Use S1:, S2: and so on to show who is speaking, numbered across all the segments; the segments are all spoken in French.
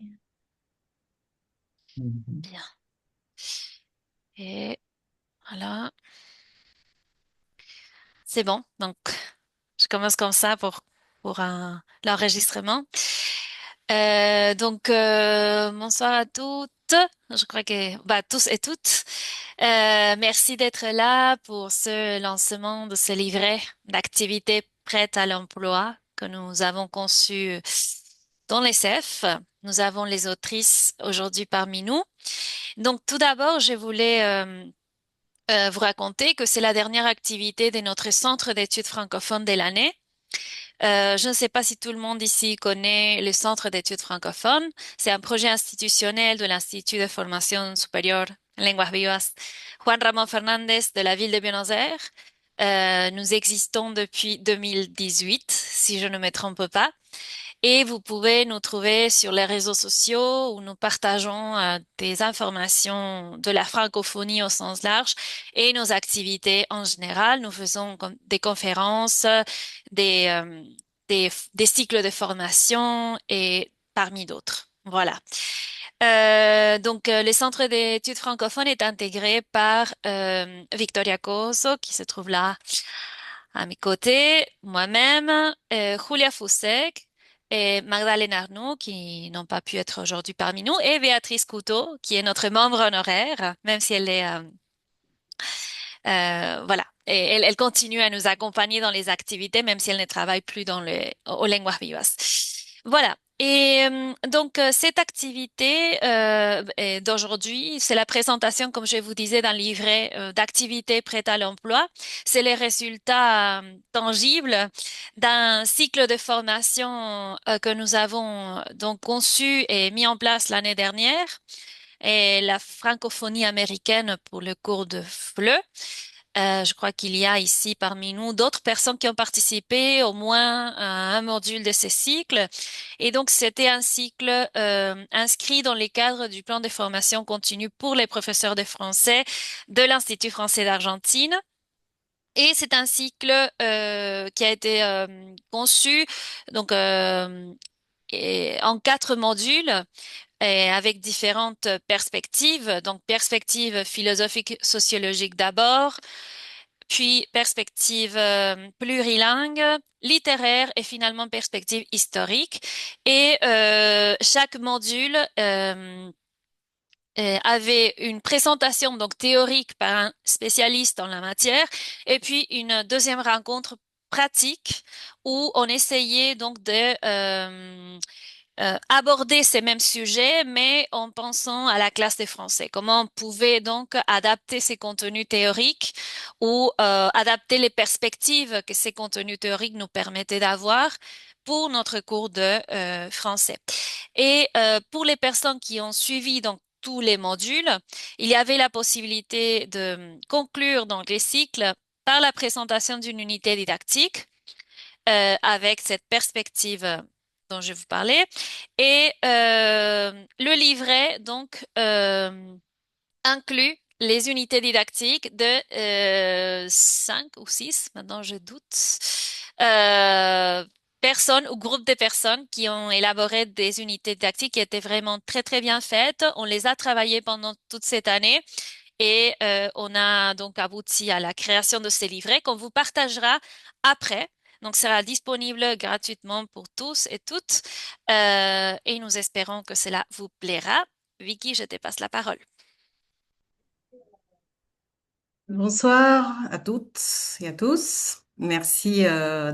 S1: Mhm.
S2: Bien. Et voilà, c'est bon. Donc, je commence comme ça pour l'enregistrement. Bonsoir à toutes. Je crois que, bah, tous et toutes. Merci d'être là pour ce lancement de ce livret d'activités prêtes à l'emploi que nous avons conçu dans l'ESSEF. Nous avons les autrices aujourd'hui parmi nous. Donc, tout d'abord, je voulais vous raconter que c'est la dernière activité de notre centre d'études francophones de l'année. Je ne sais pas si tout le monde ici connaît le Centre d'études francophones. C'est un projet institutionnel de l'Institut de formation supérieure Lenguas Vivas Juan Ramón Fernández de la ville de Buenos Aires. Nous existons depuis 2018, si je ne me trompe pas. Et vous pouvez nous trouver sur les réseaux sociaux où nous partageons des informations de la francophonie au sens large et nos activités en général. Nous faisons des conférences, des, euh, des cycles de formation et parmi d'autres. Voilà. Le Centre d'études francophones est intégré par Victoria Coso, qui se trouve là à mes côtés, moi-même, Julia Fusek et Magdalene Arnoux, qui n'ont pas pu être aujourd'hui parmi nous, et Béatrice Couteau, qui est notre membre honoraire, même si elle est, voilà. Et elle continue à nous accompagner dans les activités, même si elle ne travaille plus au Lenguas Vivas. Voilà. Cette activité d'aujourd'hui, c'est la présentation, comme je vous disais, d'un livret d'activités prêtes à l'emploi. C'est les résultats tangibles d'un cycle de formation que nous avons donc conçu et mis en place l'année dernière et la francophonie américaine pour le cours de FLE. Je crois qu'il y a ici parmi nous d'autres personnes qui ont participé au moins à un module de ce cycle. Et donc, c'était un cycle inscrit dans les cadres du plan de formation continue pour les professeurs de français de l'Institut français d'Argentine. Et c'est un cycle qui a été conçu donc en 4 modules et avec différentes perspectives. Donc, perspective philosophique sociologique d'abord, puis perspective plurilingue, littéraire et finalement perspective historique. Et chaque module avait une présentation donc théorique par un spécialiste en la matière et puis une deuxième rencontre pratique où on essayait donc de aborder ces mêmes sujets, mais en pensant à la classe des Français. Comment on pouvait donc adapter ces contenus théoriques ou adapter les perspectives que ces contenus théoriques nous permettaient d'avoir pour notre cours de français. Et pour les personnes qui ont suivi donc tous les modules, il y avait la possibilité de conclure donc les cycles par la présentation d'une unité didactique avec cette perspective dont je vous parlais. Et le livret, donc, inclut les unités didactiques de 5 ou 6, maintenant je doute, euh, personnes ou groupes de personnes qui ont élaboré des unités didactiques qui étaient vraiment très, très bien faites. On les a travaillées pendant toute cette année. Et on a donc abouti à la création de ces livrets qu'on vous partagera après. Donc, sera disponible gratuitement pour tous et toutes. Et nous espérons que cela vous plaira. Vicky, je te passe la parole.
S1: Bonsoir à toutes et à tous. Merci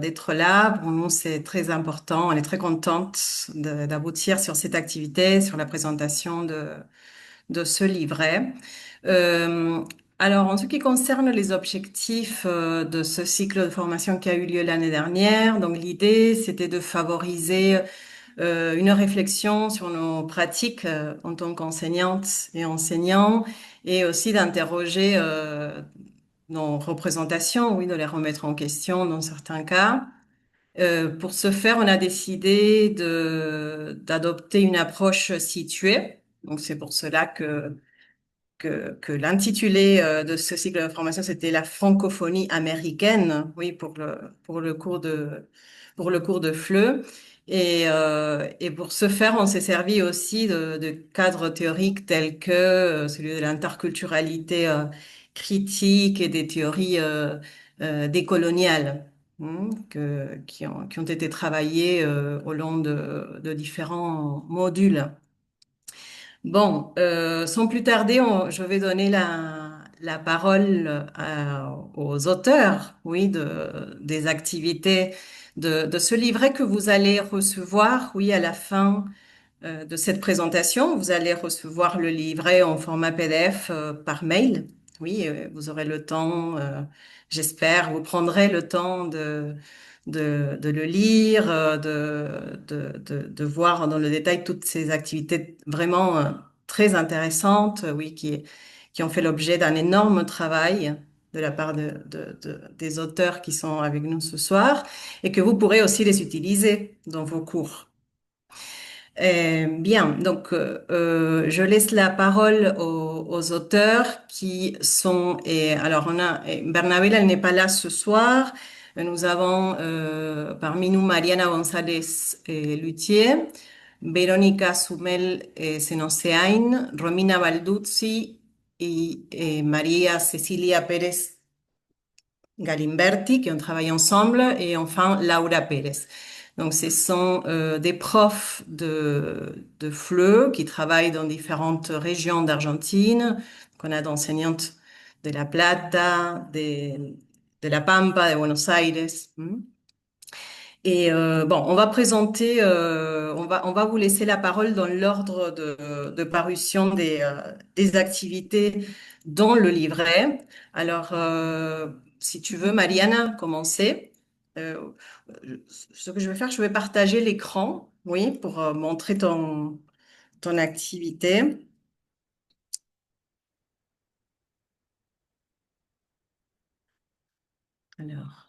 S1: d'être là. Pour nous, c'est très important. On est très contente d'aboutir sur cette activité, sur la présentation de ce livret. Euh, alors, en ce qui concerne les objectifs de ce cycle de formation qui a eu lieu l'année dernière, donc l'idée, c'était de favoriser une réflexion sur nos pratiques en tant qu'enseignantes et enseignants et aussi d'interroger nos représentations, oui, de les remettre en question dans certains cas. Pour ce faire, on a décidé d'adopter une approche située. Donc, c'est pour cela que l'intitulé de ce cycle de formation, c'était la francophonie américaine, oui, pour le cours de FLE. Et pour ce faire, on s'est servi aussi de cadres théoriques tels que celui de l'interculturalité critique et des théories décoloniales qui ont été travaillées au long de différents modules. Bon, sans plus tarder, je vais donner la parole aux auteurs, oui, des activités de ce livret que vous allez recevoir, oui, à la fin de cette présentation. Vous allez recevoir le livret en format PDF par mail. Oui, vous aurez le temps, j'espère, vous prendrez le temps de le lire, de voir dans le détail toutes ces activités vraiment très intéressantes, oui, qui ont fait l'objet d'un énorme travail de la part des auteurs qui sont avec nous ce soir et que vous pourrez aussi les utiliser dans vos cours. Bien, donc je laisse la parole aux auteurs qui sont. Et alors on a Bernabé, elle n'est pas là ce soir. Nous avons parmi nous Mariana González Luthier, Verónica Sumel Senoceain, Romina Balduzzi et María Cecilia Pérez Galimberti qui ont travaillé ensemble et enfin Laura Pérez. Donc, ce sont des profs de FLE qui travaillent dans différentes régions d'Argentine. On a d'enseignantes de La Plata, de La Pampa, de Buenos Aires. Et bon, on va présenter, on va vous laisser la parole dans l'ordre de parution des activités dans le livret. Alors, si tu veux, Mariana, commencer. Euh, Ce que je vais faire, je vais partager l'écran, oui, pour montrer ton activité. Alors,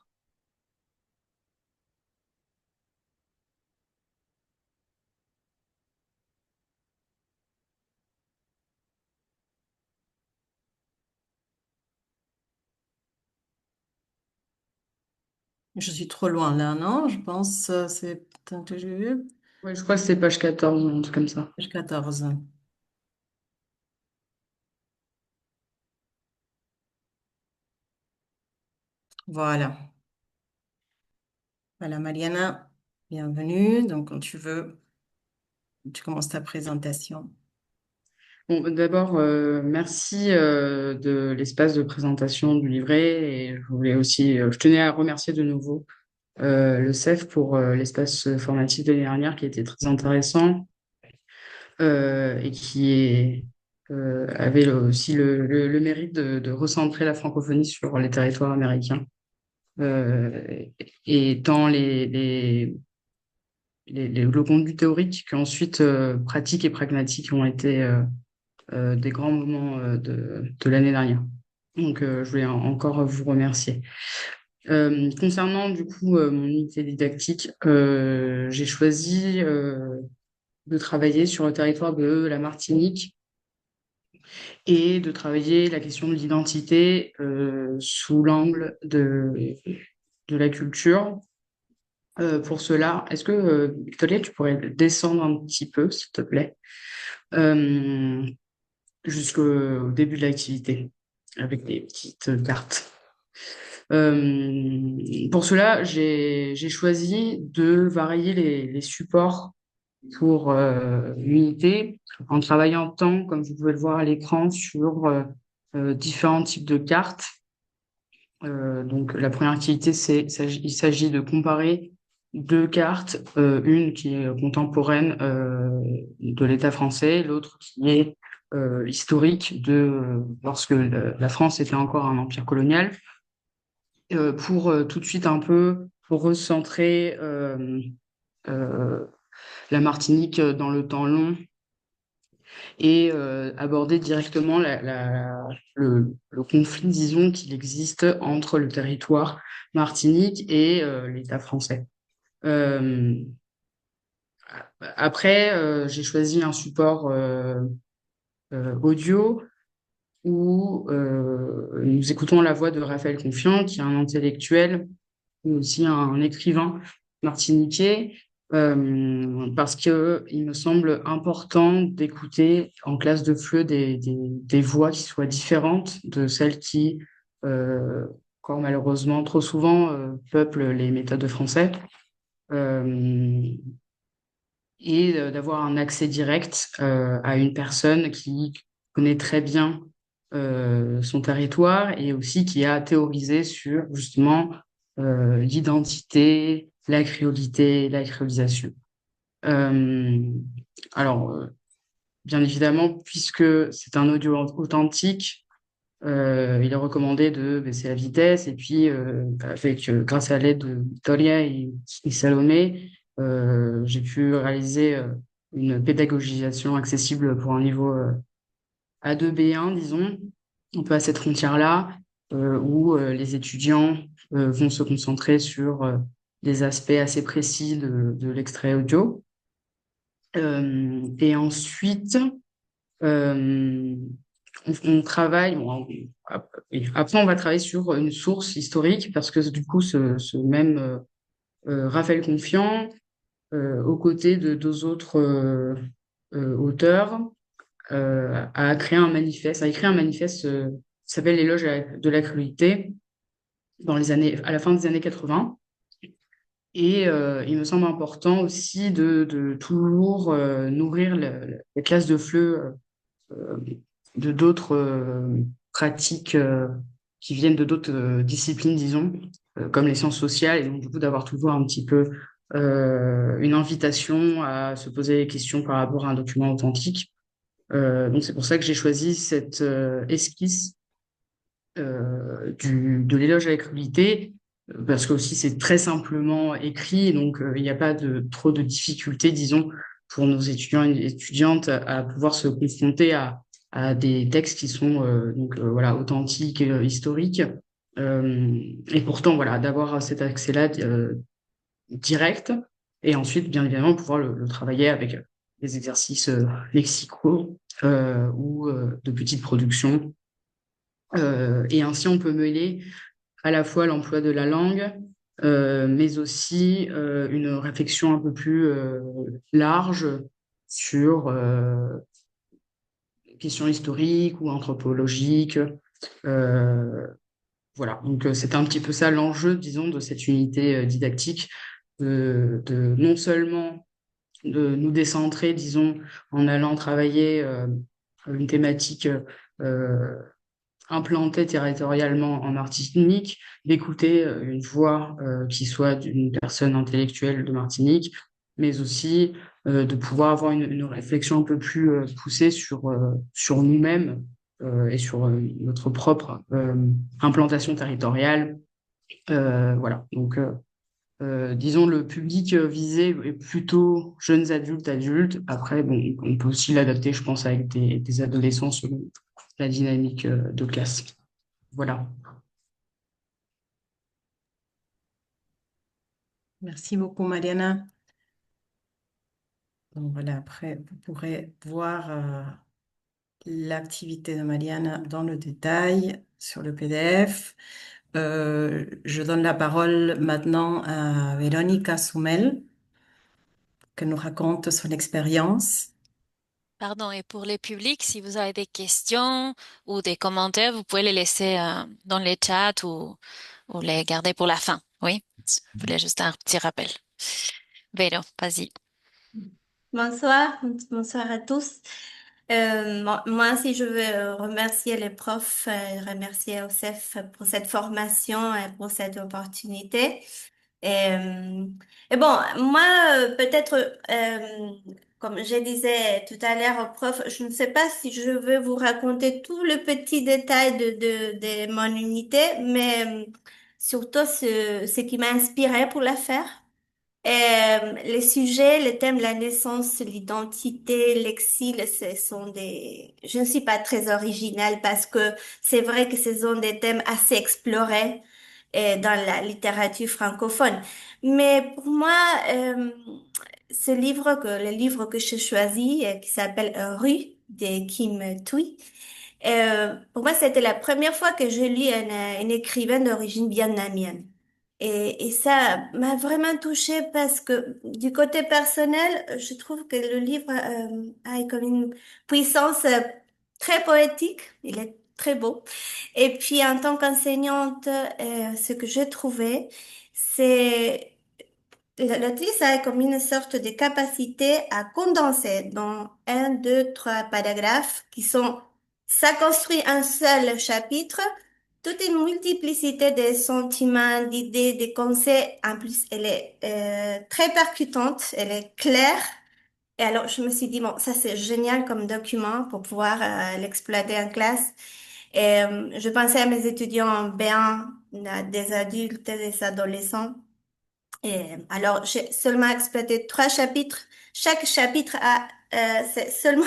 S1: je suis trop loin là, non? Je pense c'est peut-être que j'ai vu.
S3: Ouais, je crois que c'est page 14 ou un truc comme ça.
S1: Page 14. Voilà. Voilà, Mariana, bienvenue. Donc, quand tu veux, tu commences ta présentation.
S3: Bon, d'abord, merci de l'espace de présentation du livret et je voulais aussi, je tenais à remercier de nouveau le CEF pour l'espace formatif de l'année dernière qui était très intéressant et avait aussi le mérite de recentrer la francophonie sur les territoires américains. Euh, et tant le contenu théorique qu'ensuite pratique et pragmatique ont été des grands moments de l'année dernière. Donc, je voulais encore vous remercier. Concernant du coup mon unité didactique, j'ai choisi de travailler sur le territoire de la Martinique et de travailler la question de l'identité sous l'angle de la culture. Pour cela, est-ce que, Victoria, tu pourrais descendre un petit peu, s'il te plaît, euh, jusqu'au début de l'activité, avec des petites cartes. Pour cela, j'ai choisi de varier les supports pour l'unité en travaillant tant, comme vous pouvez le voir à l'écran, sur différents types de cartes. Donc, la première activité, il s'agit de comparer deux cartes, une qui est contemporaine de l'État français, l'autre qui est historique de lorsque la France était encore un empire colonial, pour tout de suite un peu recentrer euh, la Martinique dans le temps long et aborder directement le conflit, disons, qu'il existe entre le territoire Martinique et l'État français. Euh, Après, j'ai choisi un support audio où nous écoutons la voix de Raphaël Confiant, qui est un intellectuel, mais aussi un écrivain martiniquais, parce que il me semble important d'écouter en classe de FLE des voix qui soient différentes de celles qui, euh, encore malheureusement, trop souvent, peuplent les méthodes de français. Euh, et d'avoir un accès direct à une personne qui connaît très bien son territoire et aussi qui a théorisé sur justement l'identité, la créolité, la créolisation. Euh, alors, bien évidemment, puisque c'est un audio authentique, il est recommandé de baisser la vitesse et puis grâce à l'aide de Victoria et Salomé, j'ai pu réaliser une pédagogisation accessible pour un niveau A2, B1, disons, un peu à cette frontière-là, où les étudiants vont se concentrer sur des aspects assez précis de l'extrait audio. Et ensuite, euh, on travaille, bon, et après on va travailler sur une source historique parce que du coup ce même Raphaël Confiant, aux côtés de deux autres auteurs, a écrit un manifeste qui s'appelle L'éloge de la cruauté à la fin des années 80. Et il me semble important aussi de toujours nourrir les classes de FLE euh, de d'autres pratiques qui viennent de d'autres disciplines, disons, comme les sciences sociales, et donc du coup d'avoir toujours un petit peu une invitation à se poser des questions par rapport à un document authentique. Donc c'est pour ça que j'ai choisi cette esquisse de l'éloge à la cruauté, parce que aussi c'est très simplement écrit, donc il n'y a pas de trop de difficultés, disons, pour nos étudiants et étudiantes à pouvoir se confronter à des textes qui sont voilà, authentiques, et historiques. Et pourtant, voilà, d'avoir cet accès-là direct, et ensuite, bien évidemment, pouvoir le travailler avec des exercices lexicaux ou de petites productions. Et ainsi, on peut mêler à la fois l'emploi de la langue, mais aussi une réflexion un peu plus large sur questions historiques ou anthropologiques. Euh, voilà, donc c'est un petit peu ça l'enjeu, disons, de cette unité didactique, de non seulement de nous décentrer, disons, en allant travailler une thématique implanté territorialement en Martinique, d'écouter une voix qui soit d'une personne intellectuelle de Martinique, mais aussi de pouvoir avoir une réflexion un peu plus poussée sur nous-mêmes et sur notre propre implantation territoriale. Voilà, donc disons le public visé est plutôt jeunes adultes. Après, bon, on peut aussi l'adapter, je pense, avec des adolescents selon la dynamique de classe. Voilà.
S1: Merci beaucoup, Mariana. Donc voilà, après, vous pourrez voir l'activité de Mariana dans le détail sur le PDF. Je donne la parole maintenant à Véronica Soumel, qui nous raconte son expérience.
S2: Pardon, et pour les publics, si vous avez des questions ou des commentaires, vous pouvez les laisser dans les chats ou les garder pour la fin. Oui, je voulais juste un petit rappel. Véro, vas-y.
S4: Bonsoir, bonsoir à tous. Moi aussi, je veux remercier les profs, remercier OSEF pour cette formation et pour cette opportunité. Et, euh, et bon, moi, peut-être, comme je disais tout à l'heure au prof, je ne sais pas si je veux vous raconter tout le petit détail de mon unité, mais surtout ce qui m'a inspiré pour la faire. Les sujets, le thème, la naissance, l'identité, l'exil, ce sont des... Je ne suis pas très originale parce que c'est vrai que ce sont des thèmes assez explorés dans la littérature francophone. Mais pour moi, le livre que j'ai choisi, qui s'appelle Rue de Kim Thuy, pour moi, c'était la première fois que je lis une écrivaine d'origine vietnamienne. Et ça m'a vraiment touchée parce que du côté personnel, je trouve que le livre a comme une puissance très poétique. Il est très beau. Et puis en tant qu'enseignante, ce que j'ai trouvé, c'est l'autrice a comme une sorte de capacité à condenser dans un, deux, trois paragraphes qui sont, ça construit un seul chapitre, toute une multiplicité de sentiments, d'idées, de concepts. En plus, elle est très percutante, elle est claire. Et alors, je me suis dit, bon, ça c'est génial comme document pour pouvoir l'exploiter en classe. Et je pensais à mes étudiants B1, des adultes et des adolescents. Et alors, j'ai seulement exploité trois chapitres. Chaque chapitre a, c'est seulement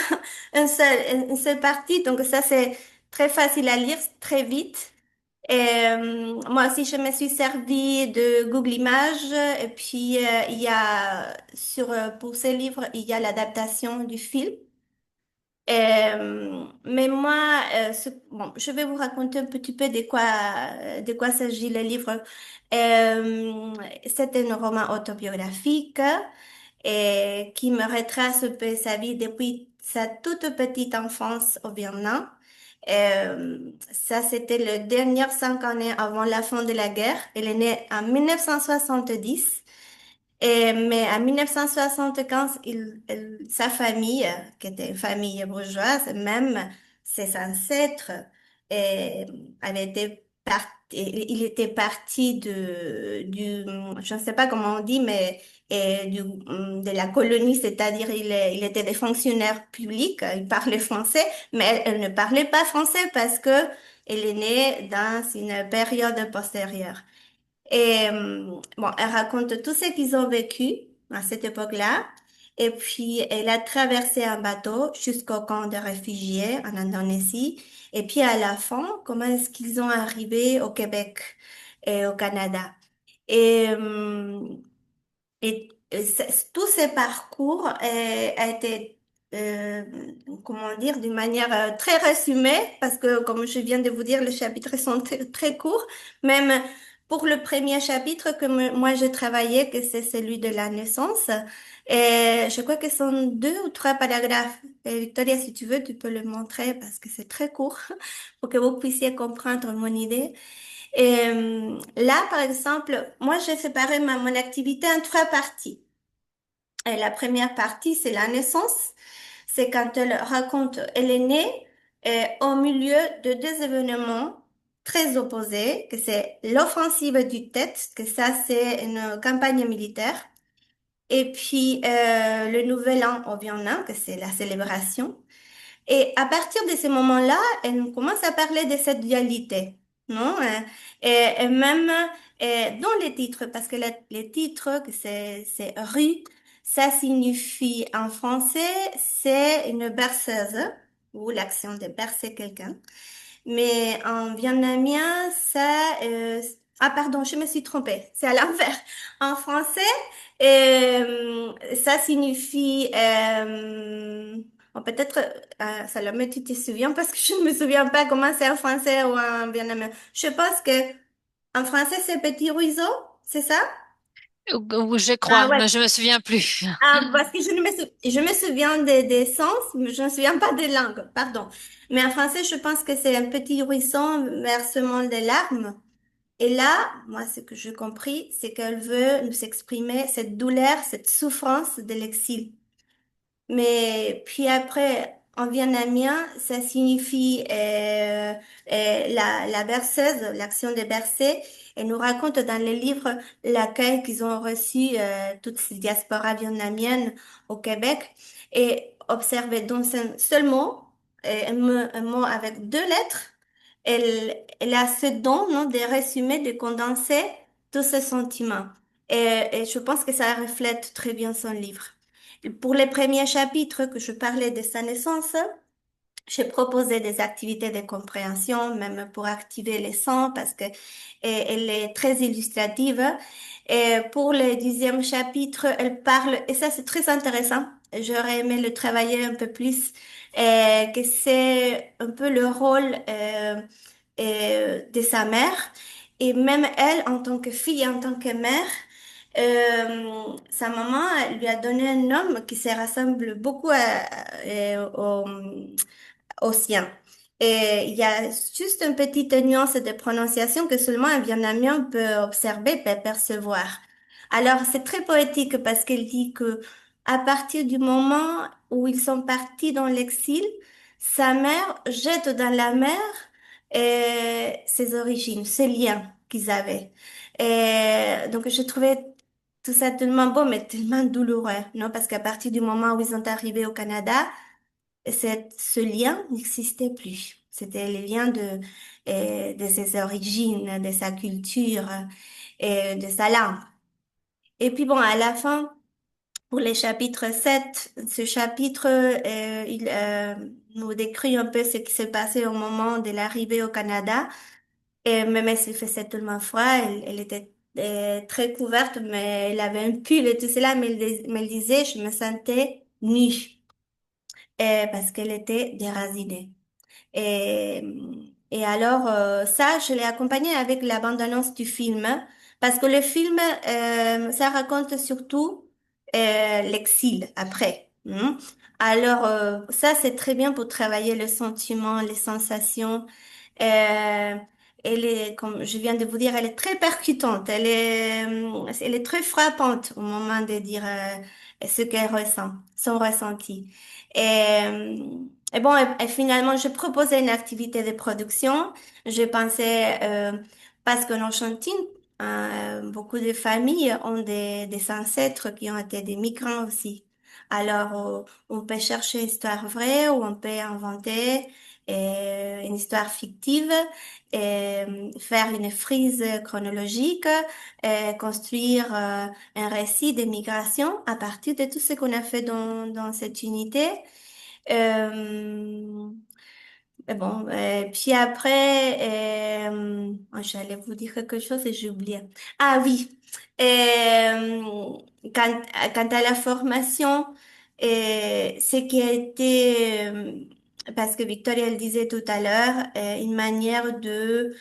S4: une seule partie. Donc, ça, c'est très facile à lire, très vite. Et moi aussi, je me suis servi de Google Images. Et puis, il y a, pour ce livre, il y a l'adaptation du film. Mais moi, bon, je vais vous raconter un petit peu de quoi s'agit le livre. C'est un roman autobiographique qui me retrace un peu sa vie depuis sa toute petite enfance au Vietnam. Ça, c'était le dernier 5 années avant la fin de la guerre. Elle est née en 1970. Mais en 1975, sa famille, qui était une famille bourgeoise, même ses ancêtres, euh, avaient été il était parti je ne sais pas comment on dit, mais de la colonie, c'est-à-dire il était des fonctionnaires publics, il parlait français, mais elle ne parlait pas français parce que elle est née dans une période postérieure. Et bon, elle raconte tout ce qu'ils ont vécu à cette époque-là. Et puis, elle a traversé un bateau jusqu'au camp de réfugiés en Indonésie. Et puis, à la fin, comment est-ce qu'ils ont arrivé au Québec et au Canada? Et, tous ces parcours a été, euh, comment dire, d'une manière très résumée, parce que, comme je viens de vous dire, les chapitres sont très, très courts. Même pour le premier chapitre que moi j'ai travaillé, que c'est celui de la naissance, et je crois que ce sont deux ou trois paragraphes. Et Victoria, si tu veux, tu peux le montrer parce que c'est très court pour que vous puissiez comprendre mon idée. Et là, par exemple, moi, j'ai séparé mon activité en trois parties. Et la première partie, c'est la naissance. C'est quand elle raconte, elle est née au milieu de deux événements très opposés, que c'est l'offensive du Tet, que ça, c'est une campagne militaire. Et puis, le Nouvel An au Vietnam, que c'est la célébration. Et à partir de ce moment-là, elle commence à parler de cette dualité, non? Et même dans les titres, parce que les titres, que c'est rue, ça signifie en français, c'est une berceuse ou l'action de bercer quelqu'un. Mais en vietnamien, ça... ah pardon, je me suis trompée. C'est à l'envers. En français, ça signifie... bon, peut-être, Salomé, tu te souviens parce que je ne me souviens pas comment c'est en français ou en vietnamien. Je pense que en français, c'est petit ruisseau, c'est ça?
S2: Ou je
S4: Ah
S2: crois,
S4: ouais.
S2: mais je me souviens plus.
S4: Ah, parce que je me souviens des sens, mais je ne me souviens pas des langues, pardon. Mais en français, je pense que c'est un petit ruisseau, versement de larmes. Et là, moi, ce que j'ai compris, c'est qu'elle veut nous exprimer cette douleur, cette souffrance de l'exil. Mais puis après, en vietnamien, ça signifie la berceuse, l'action de bercer. Et nous raconte dans le livre l'accueil qu'ils ont reçu toutes ces diasporas vietnamiennes au Québec. Et observez donc un seul mot, un mot avec deux lettres. Elle a ce don, non, de résumer, de condenser tous ces sentiments. Et je pense que ça reflète très bien son livre. Pour les premiers chapitres que je parlais de sa naissance, j'ai proposé des activités de compréhension, même pour activer les sens, parce que elle est très illustrative. Et pour le 10e chapitre, elle parle, et ça c'est très intéressant, j'aurais aimé le travailler un peu plus, que c'est un peu le rôle de sa mère. Et même elle, en tant que fille et en tant que mère, sa maman elle lui a donné un homme qui se ressemble beaucoup au sien. Et il y a juste une petite nuance de prononciation que seulement un Vietnamien peut observer, peut percevoir. Alors, c'est très poétique parce qu'elle dit que à partir du moment où ils sont partis dans l'exil, sa mère jette dans la mer ses origines, ses liens qu'ils avaient. Et donc, je trouvais tout ça tellement beau, mais tellement douloureux, non? Parce qu'à partir du moment où ils sont arrivés au Canada, ce lien n'existait plus. C'était le lien de ses origines, de sa culture et de sa langue. Et puis bon, à la fin, pour les chapitres 7 ce chapitre, il nous décrit un peu ce qui s'est passé au moment de l'arrivée au Canada. Et même s'il faisait tellement froid, elle était très couverte, mais elle avait un pull et tout cela, mais elle disait, je me sentais nue, parce qu'elle était déracinée. Et, et alors, ça, je l'ai accompagné avec la bande-annonce du film, parce que le film, ça raconte surtout l'exil après. Hein. Alors, ça, c'est très bien pour travailler le sentiment, les sensations. Euh, Elle est, comme je viens de vous dire, elle est très percutante. Elle est très frappante au moment de dire ce qu'elle ressent, son ressenti. Et, et bon, et finalement, je proposais une activité de production. Je pensais, parce qu'en Argentine, beaucoup de familles ont des ancêtres qui ont été des migrants aussi. Alors, on peut chercher une histoire vraie ou on peut inventer une histoire fictive et faire une frise chronologique et construire un récit de migration à partir de tout ce qu'on a fait dans cette unité. Euh, mais bon, puis après, j'allais vous dire quelque chose et j'ai oublié. Ah oui, euh, quant, quant à la formation, ce qui a été, parce que Victoria elle disait tout à l'heure, une manière de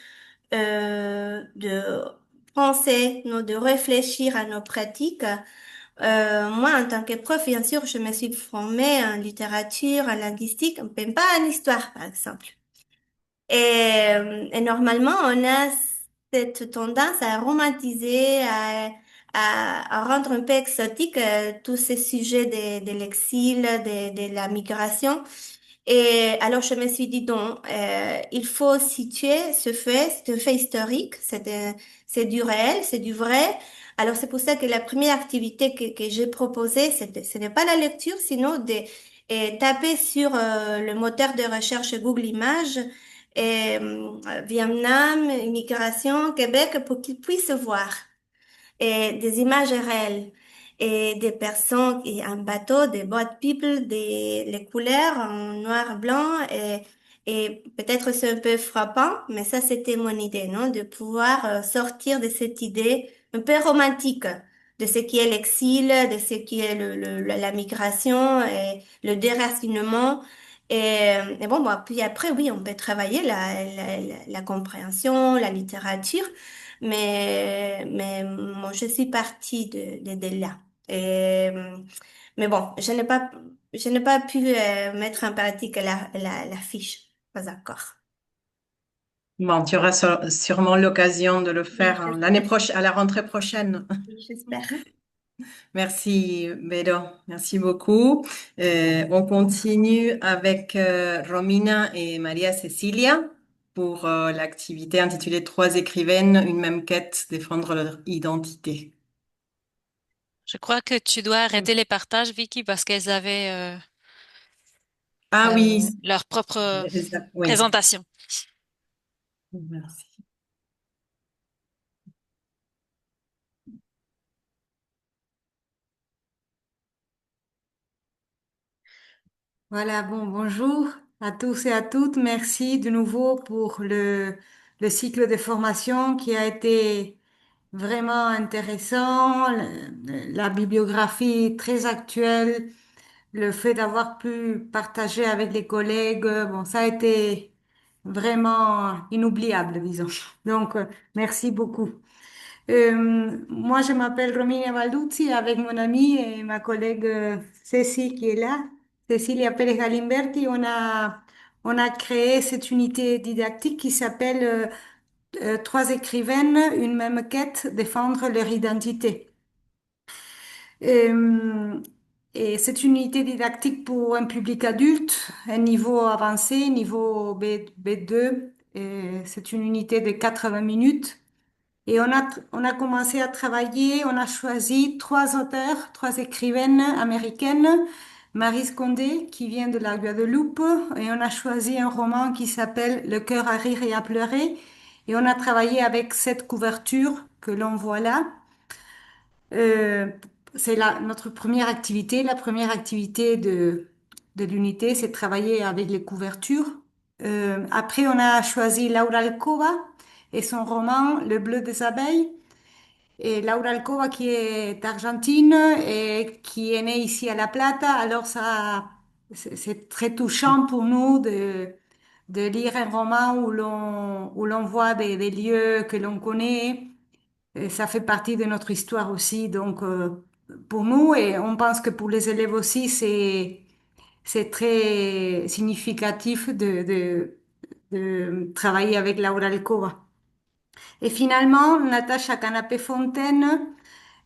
S4: penser, non, de réfléchir à nos pratiques. Moi, en tant que prof, bien sûr, je me suis formée en littérature, en linguistique, mais pas en histoire, par exemple. Et normalement, on a cette tendance à romantiser, à rendre un peu exotique tous ces sujets de l'exil, de la migration. Et alors, je me suis dit, non, il faut situer c'est un fait historique, c'est du réel, c'est du vrai. Alors, c'est pour ça que la première activité que j'ai proposée, ce n'est pas la lecture, sinon taper sur le moteur de recherche Google Images, Vietnam, immigration, Québec, pour qu'ils puissent voir et des images réelles et des personnes et un bateau, des boat people, les couleurs en noir blanc et peut-être c'est un peu frappant, mais ça c'était mon idée, non, de pouvoir sortir de cette idée un peu romantique de ce qui est l'exil, de ce qui est la migration et le déracinement. Et bon, puis après, oui, on peut travailler la compréhension, la littérature, mais moi, je suis partie de là. Et, mais bon, je n'ai pas pu mettre en pratique la fiche. Pas encore.
S1: Bon, tu auras sûrement l'occasion de le
S4: Oui,
S1: faire l'année
S4: j'espère.
S1: prochaine, à la rentrée prochaine.
S4: Oui, j'espère.
S1: Merci, Bédo. Merci beaucoup. On continue avec Romina et Maria Cecilia pour l'activité intitulée Trois écrivaines, une même quête, défendre leur identité.
S2: Je crois que tu dois arrêter les partages, Vicky, parce qu'elles avaient
S1: Ah oui,
S2: leur propre
S1: oui.
S2: présentation.
S1: Merci. Voilà, bon, bonjour à tous et à toutes. Merci de nouveau pour le cycle de formation qui a été vraiment intéressant, la bibliographie très actuelle, le fait d'avoir pu partager avec les collègues, bon, ça a été vraiment inoubliable, disons. Donc, merci beaucoup. Moi, je m'appelle Romina Balduzzi avec mon amie et ma collègue Cécile qui est là, Cecilia Pérez Galimberti. On a créé cette unité didactique qui s'appelle Trois écrivaines, une même quête, défendre leur identité. Euh, et c'est une unité didactique pour un public adulte, un niveau avancé, niveau B2. C'est une unité de 80 minutes. Et on a commencé à travailler, on a choisi trois auteurs, trois écrivaines américaines, Maryse Condé, qui vient de la Guadeloupe, et on a choisi un roman qui s'appelle Le cœur à rire et à pleurer. Et on a travaillé avec cette couverture que l'on voit là. Euh, c'est notre première activité. La première activité de l'unité, c'est de travailler avec les couvertures. Après, on a choisi Laura Alcoba et son roman Le bleu des abeilles. Et Laura Alcoba qui est argentine et qui est née ici à La Plata. Alors ça, c'est très touchant pour nous de lire un roman où l'on voit des lieux que l'on connaît. Et ça fait partie de notre histoire aussi. Donc, pour nous, et on pense que pour les élèves aussi, c'est très significatif de travailler avec Laura Alcoba. Et finalement, Natacha Canapé-Fontaine,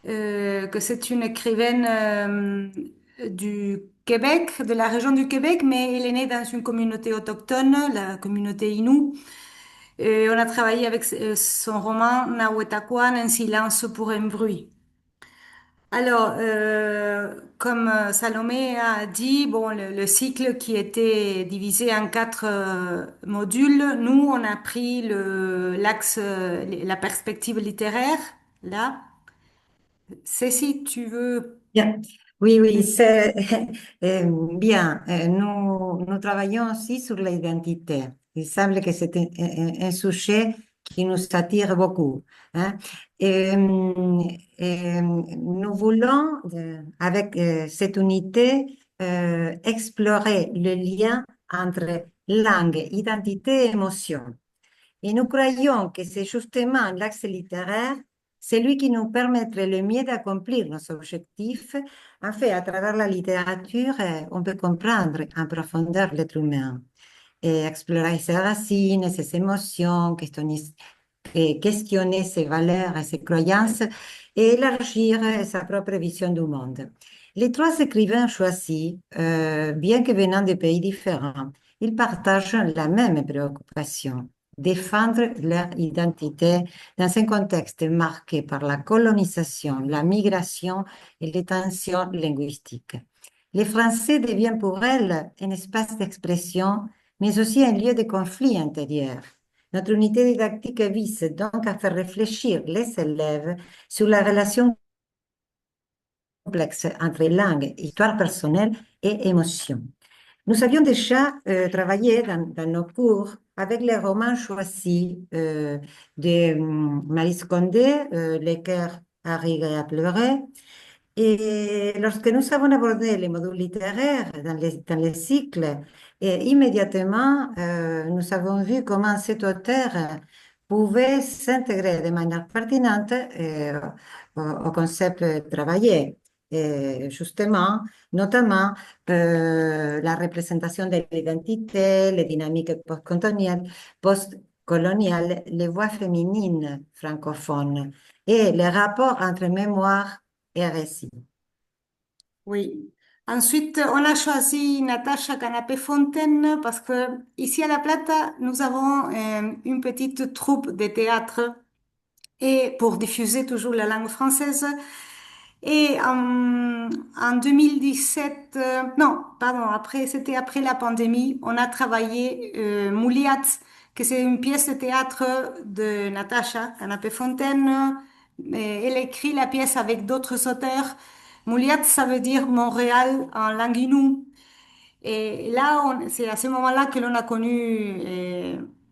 S1: que c'est une écrivaine du Québec, de la région du Québec, mais elle est née dans une communauté autochtone, la communauté Innu. On a travaillé avec son roman Nahuetaquan, Un silence pour un bruit. Alors, comme Salomé a dit, bon, le cycle qui était divisé en quatre modules, nous, on a pris l'axe, la perspective littéraire, là. Cécile, tu veux...
S5: Bien. Oui, oui, c'est bien. Nous travaillons aussi sur l'identité. Il semble que c'est un sujet qui nous attire beaucoup, hein. Nous voulons, avec cette unité, explorer le lien entre langue, identité et émotion. Et nous croyons que c'est justement l'axe littéraire, celui qui nous permettrait le mieux d'accomplir nos objectifs. En fait, à travers la littérature, on peut comprendre en profondeur l'être humain et explorer ses racines, ses émotions, questionner ses valeurs et ses croyances et élargir sa propre vision du monde. Les trois écrivains choisis, bien que venant de pays différents, ils partagent la même préoccupation, défendre leur identité dans un contexte marqué par la colonisation, la migration et les tensions linguistiques. Les Français deviennent pour elles un espace d'expression, mais aussi un lieu de conflit intérieur. Notre unité didactique vise donc à faire réfléchir les élèves sur la relation complexe entre langue, histoire personnelle et émotion. Nous avions déjà travaillé dans nos cours avec les romans choisis de Maryse Condé, Les cœurs à rire et à pleurer. Et lorsque nous avons abordé les modules littéraires dans les cycles, immédiatement, nous avons vu comment cet auteur pouvait s'intégrer de manière pertinente au concept travaillé. Et justement, notamment la représentation de l'identité, les dynamiques post-coloniales, les voix féminines francophones et les rapports entre mémoire et récit.
S1: Oui. Ensuite, on a choisi Natacha Canapé-Fontaine parce que ici à La Plata, nous avons une petite troupe de théâtre et pour diffuser toujours la langue française. Et en 2017, non, pardon, c'était après la pandémie, on a travaillé Mouliat, que c'est une pièce de théâtre de Natacha Canapé-Fontaine. Elle écrit la pièce avec d'autres auteurs. Mouliat, ça veut dire Montréal en langue inou. Et là, c'est à ce moment-là que l'on a connu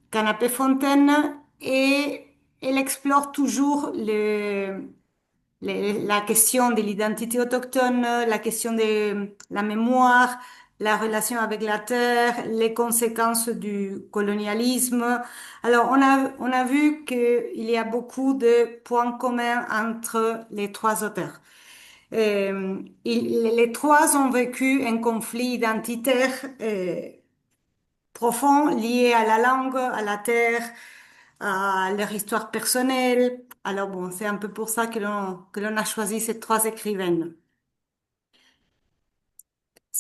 S1: Canapé-Fontaine et elle explore toujours la question de l'identité autochtone, la question de la mémoire, la relation avec la terre, les conséquences du colonialisme. Alors, on a vu qu'il y a beaucoup de points communs entre les trois auteurs. Les trois ont vécu un conflit identitaire profond lié à la langue, à la terre, à leur histoire personnelle. Alors bon, c'est un peu pour ça que l'on a choisi ces trois écrivaines.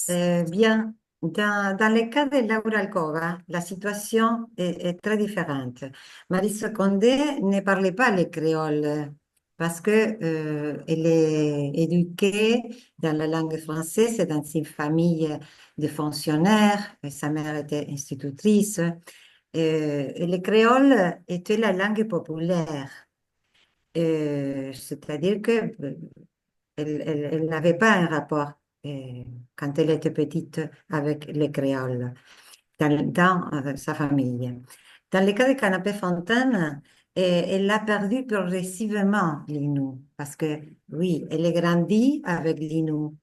S5: Bien, dans le cas de Laura Alcova, la situation est très différente. Marie Condé ne parlait pas le créole parce que, elle est éduquée dans la langue française et dans une famille de fonctionnaires. Et sa mère était institutrice. Et le créole était la langue populaire. C'est-à-dire que elle n'avait pas un rapport quand elle était petite avec les créoles dans sa famille. Dans le cas de Canapé Fontaine, elle a perdu progressivement l'Inou parce que, oui, elle est grandie avec l'Inou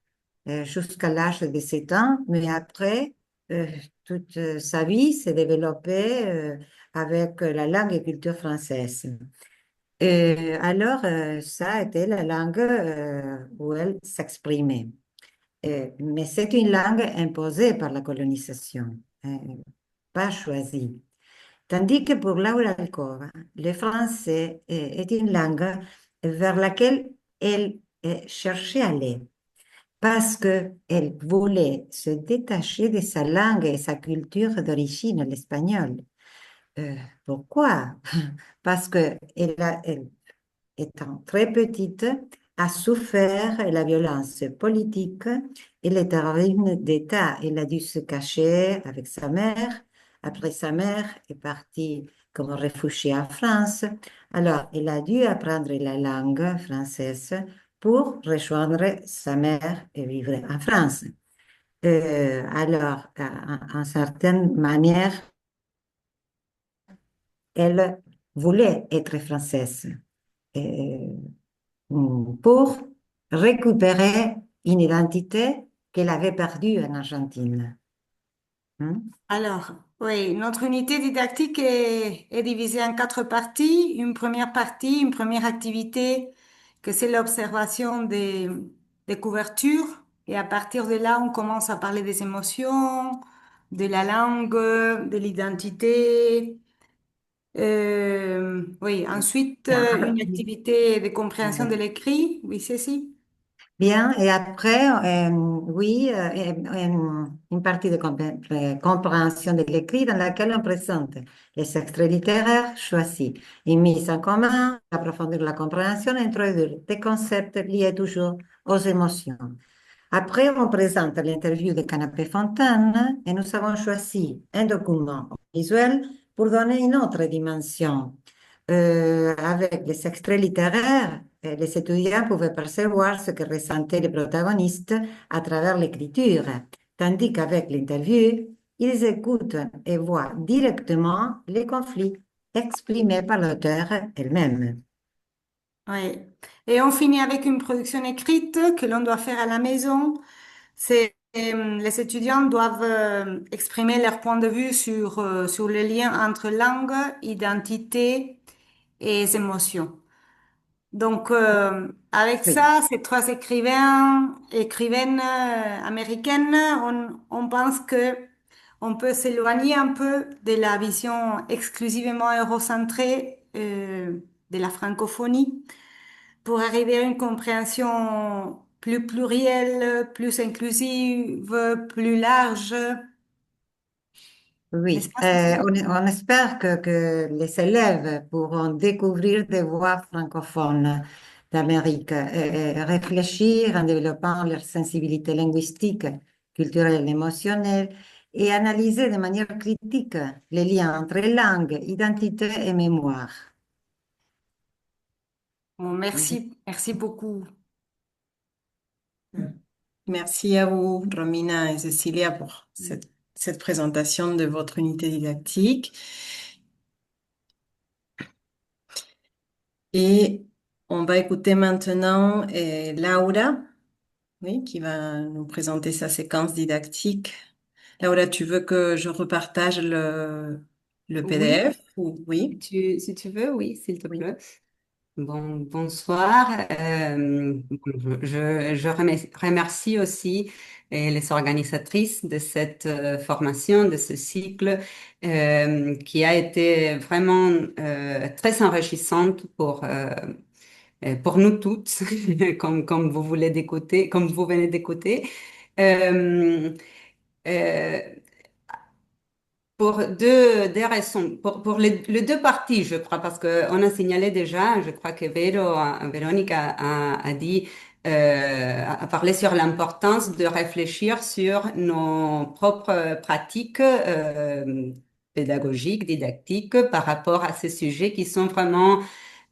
S5: jusqu'à l'âge de 7 ans, mais après, euh, toute sa vie s'est développée avec la langue et culture française. Alors, ça a été la langue où elle s'exprimait. Mais c'est une langue imposée par la colonisation, pas choisie. Tandis que pour Laura Alcova, le français est une langue vers laquelle elle cherchait à aller parce qu'elle voulait se détacher de sa langue et sa culture d'origine, l'espagnol. Pourquoi? Parce que elle, étant très petite, a souffert la violence politique et le terrorisme d'État. Elle a dû se cacher avec sa mère. Après, sa mère est partie comme réfugiée en France. Alors, elle a dû apprendre la langue française pour rejoindre sa mère et vivre en France. Alors, en certaine manière, elle voulait être française. Euh, pour récupérer une identité qu'elle avait perdue en Argentine. Hein.
S1: Alors, oui, notre unité didactique est divisée en quatre parties. Une première partie, une première activité, que c'est l'observation des couvertures. Et à partir de là, on commence à parler des émotions, de la langue, de l'identité. Oui, ensuite, une activité de compréhension de l'écrit. Oui, c'est si.
S5: Bien, et après, oui, une partie de compréhension de l'écrit dans laquelle on présente les extraits littéraires choisis, une mise en commun, approfondir la compréhension, introduire des concepts liés toujours aux émotions. Après, on présente l'interview de Canapé Fontaine et nous avons choisi un document visuel pour donner une autre dimension. Avec les extraits littéraires, les étudiants pouvaient percevoir ce que ressentaient les protagonistes à travers l'écriture, tandis qu'avec l'interview, ils écoutent et voient directement les conflits exprimés par l'auteur elle-même.
S1: Oui. Et on finit avec une production écrite que l'on doit faire à la maison. Les étudiants doivent exprimer leur point de vue sur le lien entre langue, identité et émotions. Donc, avec
S5: Oui.
S1: ça, ces trois écrivaines américaines, on pense que on peut s'éloigner un peu de la vision exclusivement eurocentrée de la francophonie pour arriver à une compréhension plus plurielle, plus inclusive, plus large. N'est-ce
S5: Oui,
S1: pas, Cécile?
S5: on espère que les élèves pourront découvrir des voix francophones d'Amérique et réfléchir en développant leur sensibilité linguistique, culturelle et émotionnelle et analyser de manière critique les liens entre langue, identité et mémoire.
S1: Bon, merci, merci beaucoup. Merci à vous, Romina et Cécilia, pour cette présentation de votre unité didactique. Et on va écouter maintenant Laura oui, qui va nous présenter sa séquence didactique. Laura, tu veux que je repartage le
S6: Oui,
S1: PDF ou oui?
S6: si tu veux, oui, s'il te
S1: Oui.
S6: plaît. Bonsoir. Je remercie aussi les organisatrices de cette formation, de ce cycle, qui a été vraiment très enrichissante pour nous toutes, comme vous voulez d'écouter, comme vous venez d'écouter. Euh, euh, pour deux raisons, pour les deux parties, je crois, parce qu'on a signalé déjà, je crois que Véronique a dit, a parlé sur l'importance de réfléchir sur nos propres pratiques pédagogiques, didactiques, par rapport à ces sujets qui sont vraiment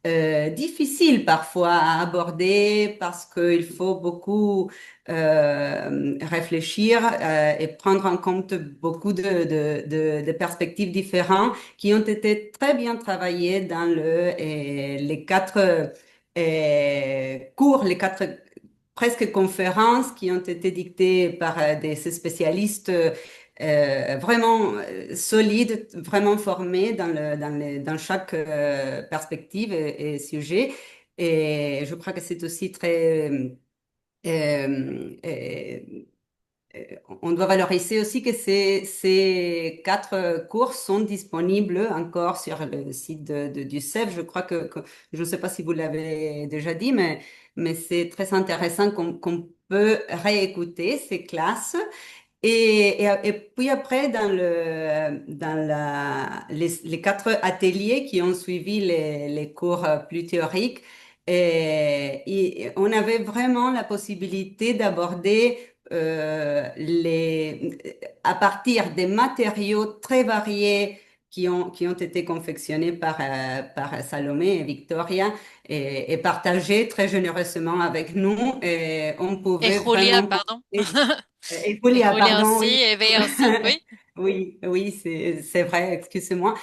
S6: difficile parfois à aborder parce qu'il faut beaucoup réfléchir et prendre en compte beaucoup de perspectives différentes qui ont été très bien travaillées dans les quatre cours, les quatre presque conférences qui ont été dictées par des spécialistes vraiment solides, vraiment formés dans chaque perspective et sujet. Et je crois que c'est aussi très... on doit valoriser aussi que ces quatre cours sont disponibles encore sur le site du CEF. Je crois je ne sais pas si vous l'avez déjà dit, mais c'est très intéressant qu'on peut réécouter ces classes et puis après, les quatre ateliers qui ont suivi les cours plus théoriques, on avait vraiment la possibilité d'aborder à partir des matériaux très variés qui ont été confectionnés par Salomé et Victoria et partagés très généreusement avec nous. Et on
S2: Et
S6: pouvait
S2: Julia,
S6: vraiment
S2: pardon.
S6: et
S2: Et
S6: Julia,
S2: Julia
S6: pardon,
S2: aussi,
S6: oui.
S2: et Bea aussi, oui.
S6: Oui, oui, c'est vrai, excusez-moi.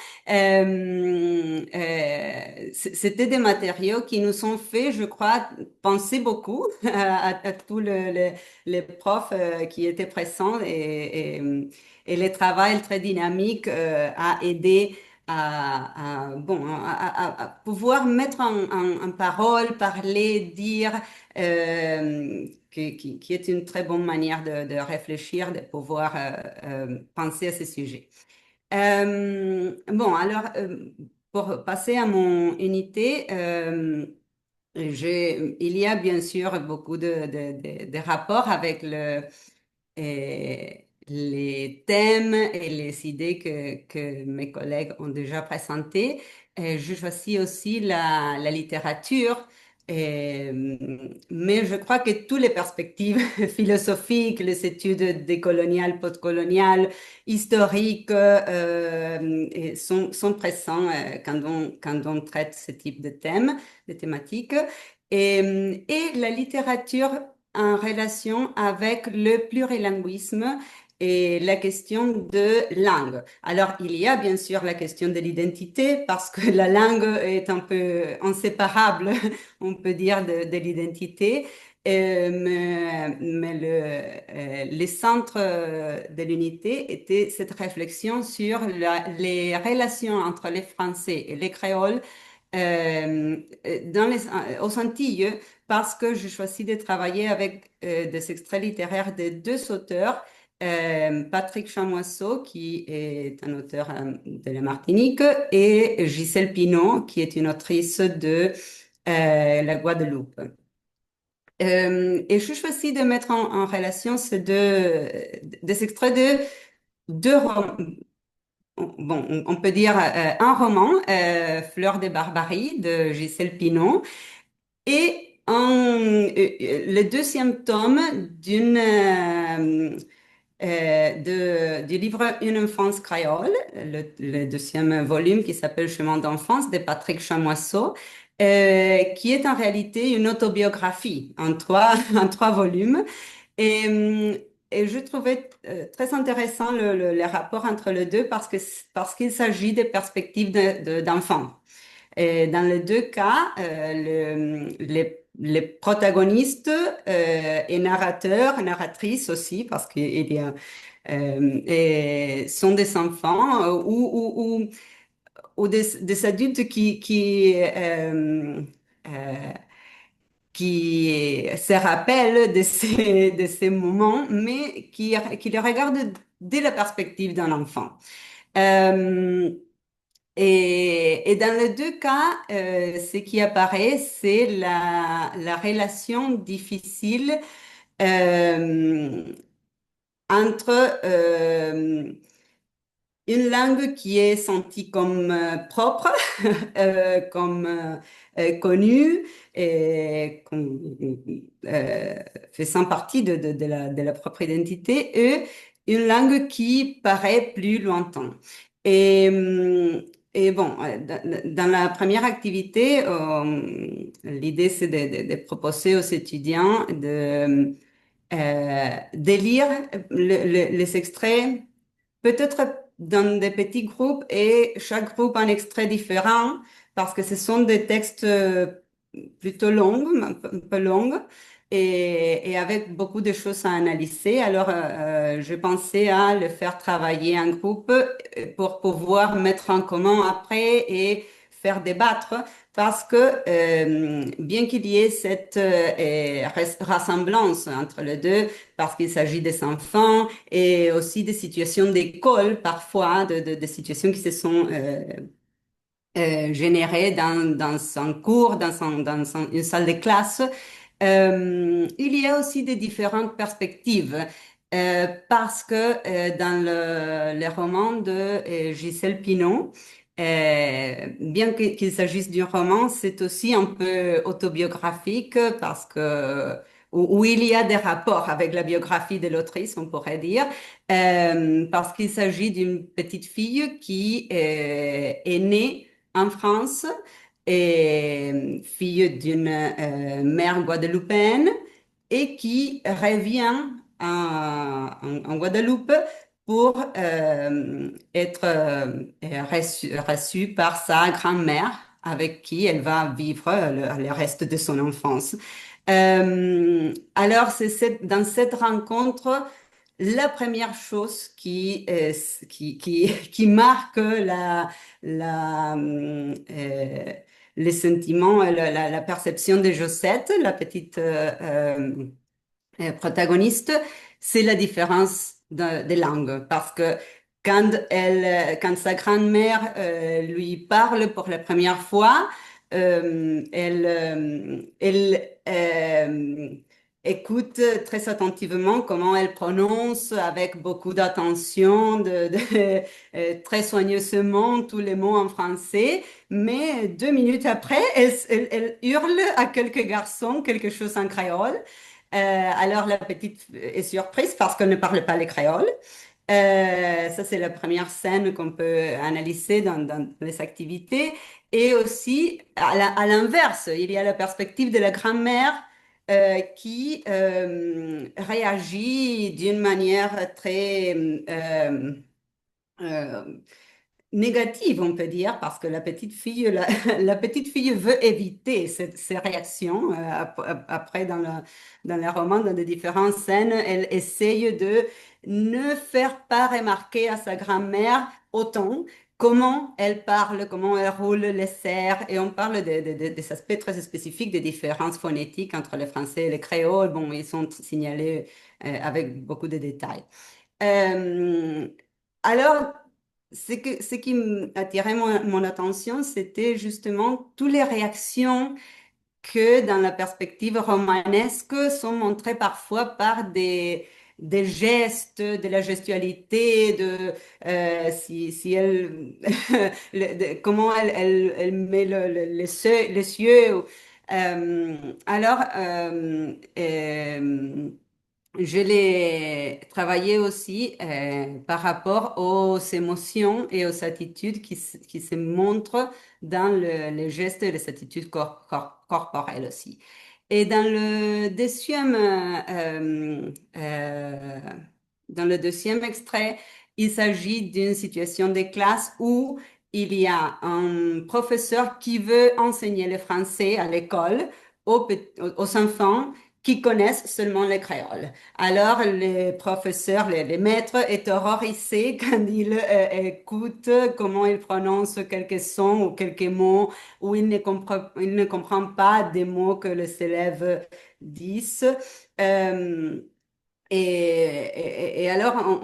S6: C'était des matériaux qui nous ont fait, je crois, penser beaucoup à tous les profs qui étaient présents et le travail très dynamique a aidé à pouvoir mettre en parole, parler, dire qui est une très bonne manière de réfléchir, de pouvoir penser à ce sujet. Alors, pour passer à mon unité, il y a bien sûr beaucoup de rapports avec les thèmes et les idées que mes collègues ont déjà présentées. Je choisis aussi la littérature, mais je crois que toutes les perspectives philosophiques, les études décoloniales, postcoloniales, historiques sont présents quand on traite ce type de thèmes, de thématiques. Et la littérature en relation avec le plurilinguisme et la question de langue. Alors, il y a bien sûr la question de l'identité parce que la langue est un peu inséparable, on peut dire, de l'identité. Mais les centres de l'unité était cette réflexion sur les relations entre les Français et les créoles aux Antilles parce que je choisis de travailler avec des extraits littéraires de deux auteurs, Patrick Chamoiseau, qui est un auteur de la Martinique, et Gisèle Pinot, qui est une autrice de la Guadeloupe. Et je choisis de mettre en relation des extraits de deux romans. Bon, on peut dire un roman, Fleur de Barbarie de Gisèle Pinot, et le deuxième tome du livre Une enfance créole, le deuxième volume qui s'appelle Chemin d'enfance de Patrick Chamoiseau, qui est en réalité une autobiographie en en trois volumes. Et, et je trouvais très intéressant le rapport entre les deux parce qu'il s'agit des perspectives d'enfants. Et dans les deux cas, les protagonistes et narrateurs, narratrices aussi, parce qu'il y a et sont des enfants ou des adultes euh, qui se rappellent de ces moments, mais qui les regardent dès la perspective d'un enfant. Euh, et dans les deux cas, ce qui apparaît, c'est la relation difficile euh, entre une langue qui est sentie comme propre, comme connue et comme, euh, faisant partie de la propre identité, et une langue qui paraît plus lointaine. Et, et bon, dans la première activité, l'idée c'est de proposer aux étudiants de lire les extraits peut-être dans des petits groupes et chaque groupe un extrait différent parce que ce sont des textes plutôt longs, un peu longs et avec beaucoup de choses à analyser. Alors, je pensais à le faire travailler en groupe pour pouvoir mettre en commun après et faire débattre parce que bien qu'il y ait cette ressemblance entre les deux, parce qu'il s'agit des enfants et aussi des situations d'école, parfois, des situations qui se sont générées dans un cours, une salle de classe. Il y a aussi des différentes perspectives. Parce que dans le roman de Gisèle Pineau, bien qu'il s'agisse d'un roman, c'est aussi un peu autobiographique parce que où il y a des rapports avec la biographie de l'autrice, on pourrait dire, parce qu'il s'agit d'une petite fille qui est née en France et fille d'une mère guadeloupéenne et qui revient en Guadeloupe pour être reçue par sa grand-mère avec qui elle va vivre le reste de son enfance. Alors, dans cette rencontre, la première chose qui marque les sentiments, la perception de Josette, la petite protagoniste, c'est la différence de langue. Parce que quand sa grand-mère lui parle pour la première fois, elle écoute très attentivement comment elle prononce avec beaucoup d'attention, très soigneusement tous les mots en français. Mais 2 minutes après, elle hurle à quelques garçons quelque chose en créole. Alors la petite est surprise parce qu'elle ne parle pas le créole. Ça, c'est la première scène qu'on peut analyser dans les activités. Et aussi, à l'inverse, il y a la perspective de la grand-mère qui réagit d'une manière très euh, négative, on peut dire, parce que la petite fille veut éviter ces réactions. Après, dans le roman, dans les différentes scènes, elle essaye de ne faire pas remarquer à sa grand-mère autant comment elle parle, comment elle roule les serres, et on parle des aspects très spécifiques des différences phonétiques entre le français et le créole. Bon, ils sont signalés avec beaucoup de détails. Euh, alors, ce qui attirait mon attention, c'était justement toutes les réactions que dans la perspective romanesque sont montrées parfois par des gestes, de la gestualité, si elle, comment elle met les yeux. Alors, je l'ai travaillé aussi par rapport aux émotions et aux attitudes qui se montrent dans les gestes et les attitudes corporelles aussi. Et dans le deuxième extrait, il s'agit d'une situation de classe où il y a un professeur qui veut enseigner le français à l'école aux enfants qui connaissent seulement le créole. Alors, les professeurs, les maîtres est terrorisés quand ils écoutent comment ils prononcent quelques sons ou quelques mots, ou il ne comprend pas des mots que les élèves disent. Euh, et alors,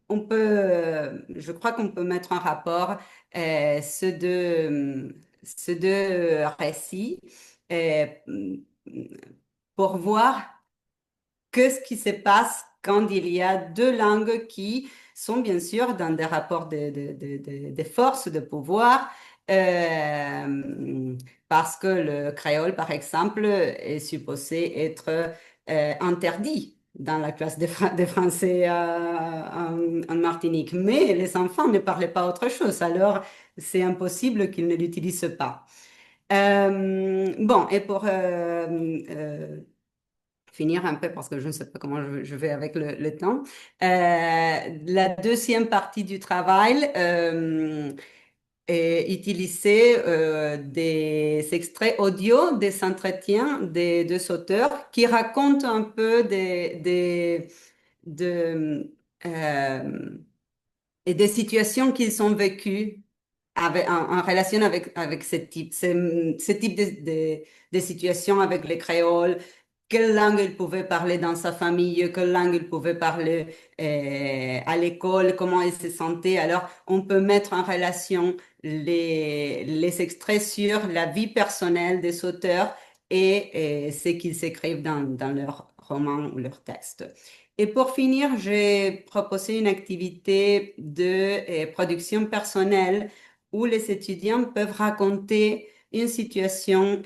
S6: on peut, je crois qu'on peut mettre en rapport ces deux récits euh, pour voir qu'est-ce qui se passe quand il y a deux langues qui sont bien sûr dans des rapports de force, de pouvoir, parce que le créole, par exemple, est supposé être interdit dans la classe de français en Martinique. Mais les enfants ne parlaient pas autre chose, alors c'est impossible qu'ils ne l'utilisent pas. Bon, et pour finir un peu parce que je ne sais pas comment je vais avec le temps. La deuxième partie du travail est utiliser des extraits audio des entretiens des deux auteurs qui racontent un peu de, euh, et des situations qu'ils ont vécues en relation avec ce type de situations avec les créoles, quelle langue il pouvait parler dans sa famille, quelle langue il pouvait parler à l'école, comment il se sentait. Alors, on peut mettre en relation les extraits sur la vie personnelle des auteurs et ce qu'ils écrivent dans leurs romans ou leurs textes. Et pour finir, j'ai proposé une activité de production personnelle où les étudiants peuvent raconter une situation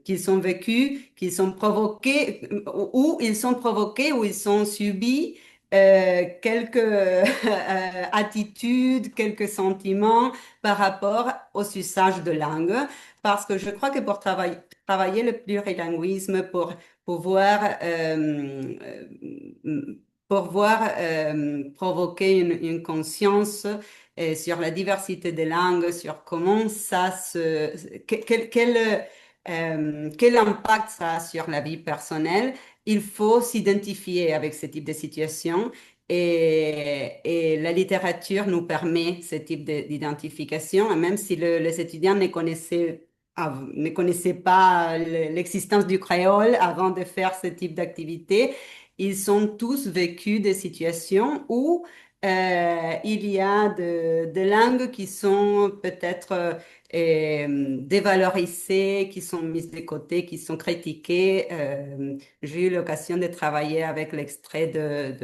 S6: qu'ils ont vécue, qu'ils ont provoqué, ou ils ont provoqué, ou ils ont subi quelques attitudes, quelques sentiments par rapport aux usages de langue. Parce que je crois que pour travailler le plurilinguisme, pour pouvoir, pouvoir provoquer une conscience sur la diversité des langues, sur comment ça quel impact ça a sur la vie personnelle, il faut s'identifier avec ce type de situation et la littérature nous permet ce type d'identification, et même si les étudiants ne connaissaient pas l'existence du créole avant de faire ce type d'activité, ils ont tous vécu des situations où il y a de langues qui sont peut-être dévalorisées, qui sont mises de côté, qui sont critiquées. J'ai eu l'occasion de travailler avec l'extrait de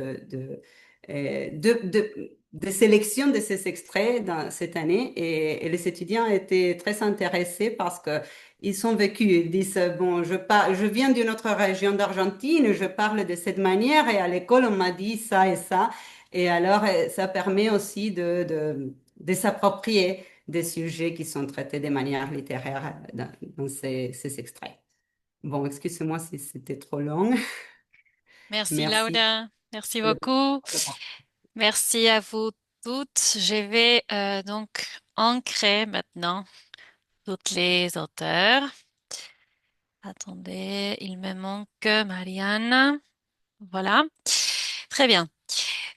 S6: sélection de ces extraits cette année et les étudiants étaient très intéressés parce que ils ont vécu, ils disent, bon, je viens d'une autre région d'Argentine, je parle de cette manière et à l'école on m'a dit ça et ça. Et alors, ça permet aussi de s'approprier des sujets qui sont traités de manière littéraire dans ces extraits. Bon, excusez-moi si c'était trop long.
S2: Merci
S6: Merci.
S2: Laura, merci beaucoup. Merci à vous toutes. Je vais donc ancrer maintenant toutes les auteurs. Attendez, il me manque Marianne. Voilà. Très bien.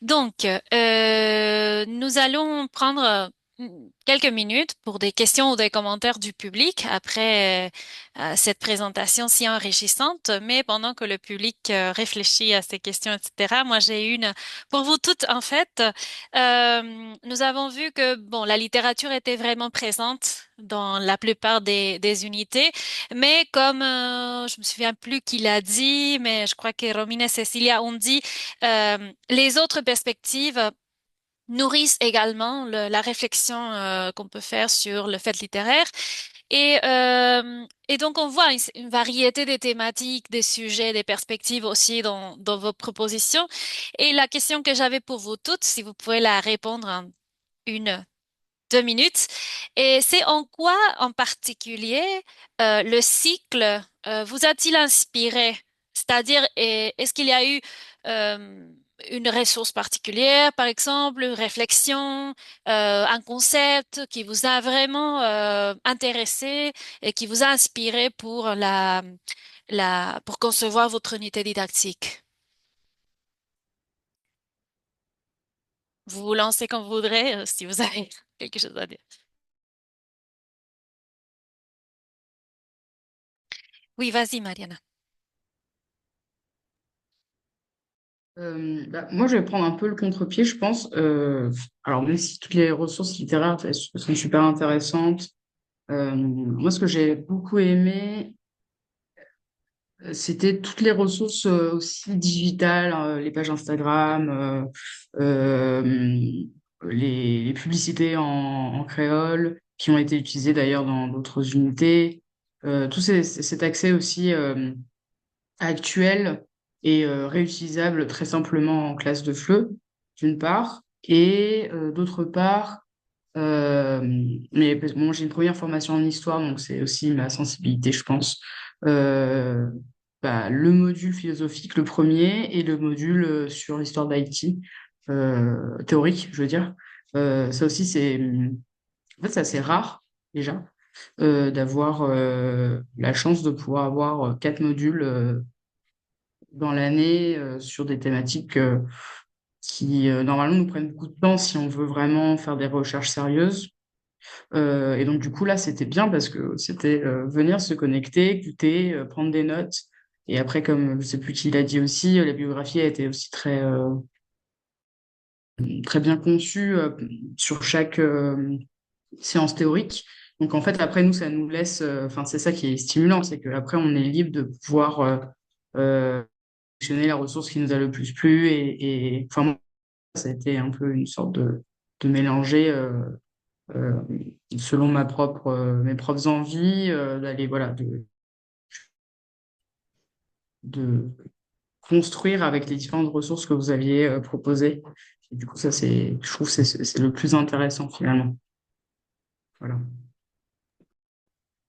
S2: Donc, nous allons prendre quelques minutes pour des questions ou des commentaires du public après cette présentation si enrichissante. Mais pendant que le public réfléchit à ces questions, etc., moi j'ai une pour vous toutes en fait. Nous avons vu que bon, la littérature était vraiment présente dans la plupart des unités, mais comme je me souviens plus qui l'a dit, mais je crois que Romina et Cecilia ont dit les autres perspectives nourrissent également la réflexion qu'on peut faire sur le fait littéraire. Et donc, on voit une variété des thématiques, des sujets, des perspectives aussi dans vos propositions. Et la question que j'avais pour vous toutes, si vous pouvez la répondre en 1, 2 minutes, et c'est en quoi en particulier le cycle vous a-t-il inspiré? C'est-à-dire, est-ce qu'il y a eu une ressource particulière, par exemple, une réflexion, un concept qui vous a vraiment intéressé et qui vous a inspiré pour pour concevoir votre unité didactique. Vous vous lancez quand vous voudrez, si vous avez quelque chose à dire. Oui, vas-y, Mariana.
S3: Moi, je vais prendre un peu le contre-pied, je pense. Alors, même si toutes les ressources littéraires elles sont super intéressantes, moi, ce que j'ai beaucoup aimé, c'était toutes les ressources aussi digitales, les pages Instagram, les publicités en créole, qui ont été utilisées d'ailleurs dans d'autres unités. Cet accès aussi actuel et réutilisable très simplement en classe de FLE, d'une part, et d'autre part, euh, mais bon, j'ai une première formation en histoire, donc c'est aussi ma sensibilité, je pense. Euh, le module philosophique, le premier, et le module sur l'histoire d'Haïti, théorique, je veux dire. Ça aussi, en fait, c'est assez rare, déjà, d'avoir la chance de pouvoir avoir 4 modules dans l'année sur des thématiques qui normalement nous prennent beaucoup de temps si on veut vraiment faire des recherches sérieuses. Et donc du coup là c'était bien parce que c'était venir se connecter, écouter, prendre des notes. Et après comme je sais plus qui l'a dit aussi, la biographie a été aussi très bien conçue sur chaque séance théorique. Donc en fait après nous ça nous laisse, enfin c'est ça qui est stimulant, c'est qu'après on est libre de pouvoir euh, sélectionner la ressource qui nous a le plus plu enfin moi, ça a été un peu une sorte de mélanger euh, selon mes propres envies d'aller voilà de construire avec les différentes ressources que vous aviez proposées. Et du coup ça je trouve que c'est le plus intéressant finalement. Voilà.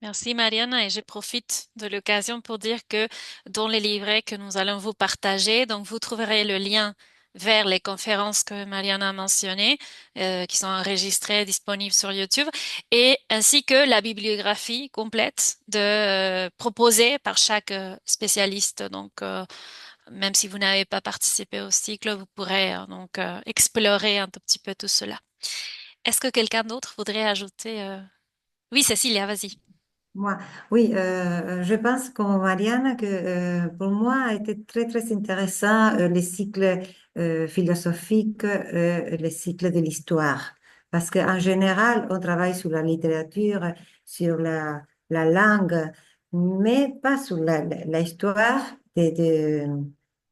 S2: Merci Mariana et je profite de l'occasion pour dire que dans les livrets que nous allons vous partager, donc vous trouverez le lien vers les conférences que Mariana a mentionnées, qui sont enregistrées, disponibles sur YouTube, et ainsi que la bibliographie complète proposée par chaque spécialiste. Donc, même si vous n'avez pas participé au cycle, vous pourrez donc explorer un tout petit peu tout cela. Est-ce que quelqu'un d'autre voudrait ajouter Oui, Cécilia, vas-y.
S5: Moi, oui, je pense comme Marianne que pour moi a été très très intéressant les cycles philosophiques, les cycles de l'histoire, parce qu'en général on travaille sur la littérature, sur la langue, mais pas sur la histoire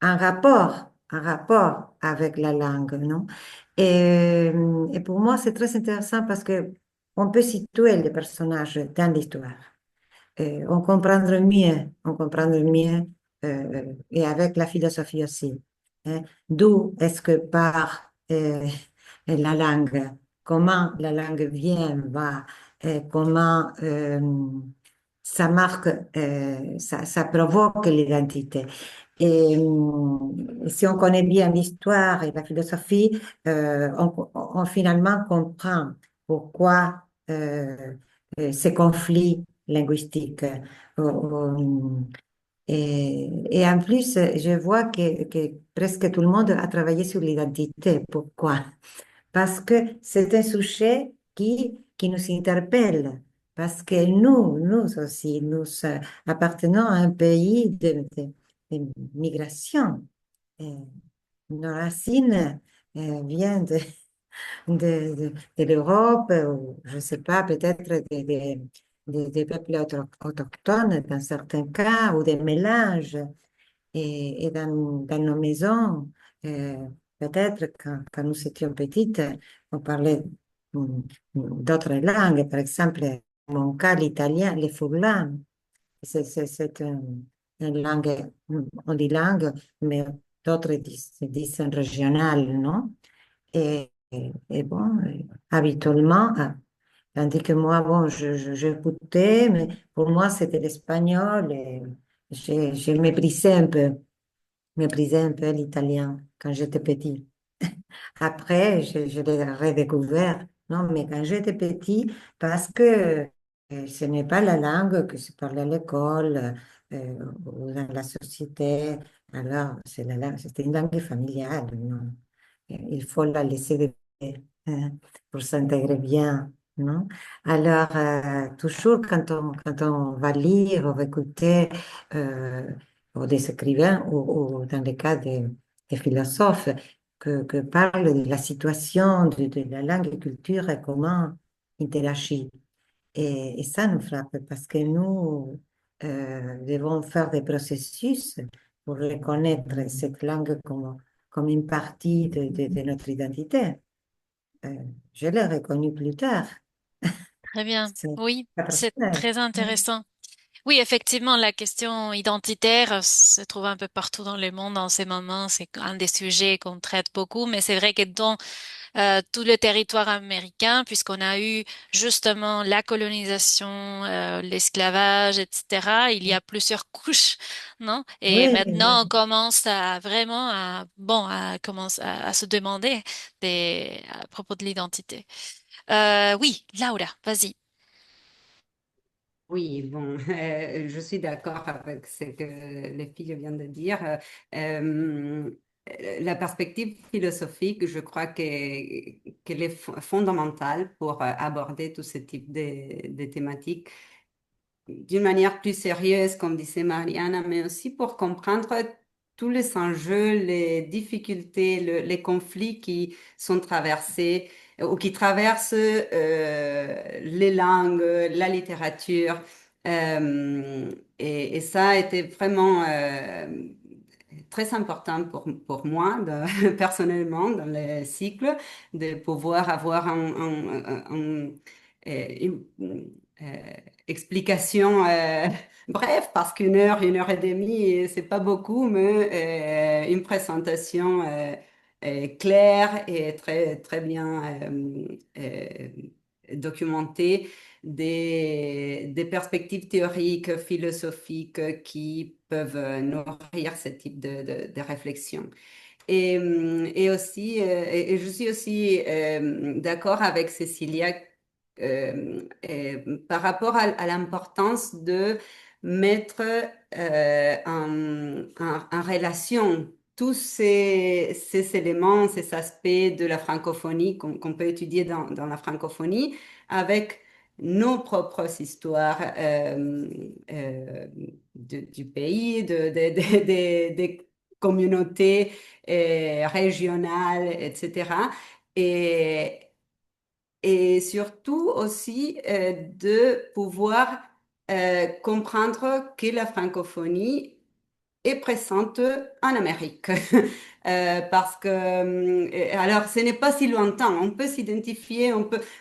S5: en rapport avec la langue, non? Et pour moi c'est très intéressant parce que on peut situer les personnages dans l'histoire on comprendre mieux et avec la philosophie aussi. Hein. D'où est-ce que part la langue, comment la langue vient, va, comment ça marque, ça provoque l'identité. Et si on connaît bien l'histoire et la philosophie, on finalement comprend pourquoi ces conflits linguistiques. Et en plus, je vois que presque tout le monde a travaillé sur l'identité. Pourquoi? Parce que c'est un sujet qui nous interpelle. Parce que nous aussi, nous appartenons à un pays de migration. Et nos racines viennent de l'Europe, ou je ne sais pas, peut-être des peuples autochtones dans certains cas, ou des mélanges. Et dans nos maisons, euh, peut-être quand nous étions petites, on parlait mm, d'autres langues, par exemple, en mon cas, l'italien, le furlan. C'est une langue, on dit langue, mais d'autres disent régionale, non? Et bon, habituellement, tandis que moi, bon, j'écoutais, mais pour moi, c'était l'espagnol et j'ai méprisé un peu. méprisé un peu l'italien quand j'étais petit. Après, je l'ai redécouvert. Non, mais quand j'étais petit, parce que ce n'est pas la langue que se parle à l'école ou dans la société. Alors, c'est la langue, c'est une langue familiale. Non? Il faut la laisser de côté, pour s'intégrer bien. Non? Alors, toujours quand on va lire ou écouter euh, ou des écrivains ou dans le cas des philosophes, que parle de la situation de la langue et culture et comment interagir. Et ça nous frappe parce que nous devons faire des processus pour reconnaître cette langue comme une partie de notre identité. Euh, je l'ai reconnue plus tard.
S2: Très bien.
S5: C'est
S2: Oui,
S5: pas
S2: c'est
S5: personnel.
S2: très intéressant. Oui, effectivement, la question identitaire se trouve un peu partout dans le monde en ce moment. C'est un des sujets qu'on traite beaucoup, mais c'est vrai que dans tout le territoire américain, puisqu'on a eu justement la colonisation, l'esclavage, etc., il y a plusieurs couches, non? Et
S5: Oui,
S2: maintenant, on commence à vraiment à commencer à se demander à propos de l'identité. Oui, Laura, vas-y.
S6: Oui, bon, je suis d'accord avec ce que les filles viennent de dire. Euh, la perspective philosophique, je crois qu'elle est fondamentale pour aborder tout ce type de thématiques d'une manière plus sérieuse, comme disait Mariana, mais aussi pour comprendre tous les enjeux, les difficultés, les conflits qui sont traversés ou qui traversent les langues, la littérature. Et ça a été vraiment très important pour moi, personnellement, dans le cycle, de pouvoir avoir une, explication bref, parce une heure et demie, c'est pas beaucoup, mais une présentation claire et très, très bien documentée des perspectives théoriques, philosophiques qui peuvent nourrir ce type de réflexion. Et aussi, et je suis aussi d'accord avec Cécilia par rapport à l'importance de mettre en relation tous ces éléments, ces aspects de la francophonie qu'on peut étudier dans la francophonie avec nos propres histoires du pays, des communautés régionales, etc. Et, et surtout aussi de pouvoir comprendre que la francophonie est présente en Amérique. Parce que, alors, ce n'est pas si lointain, on peut s'identifier,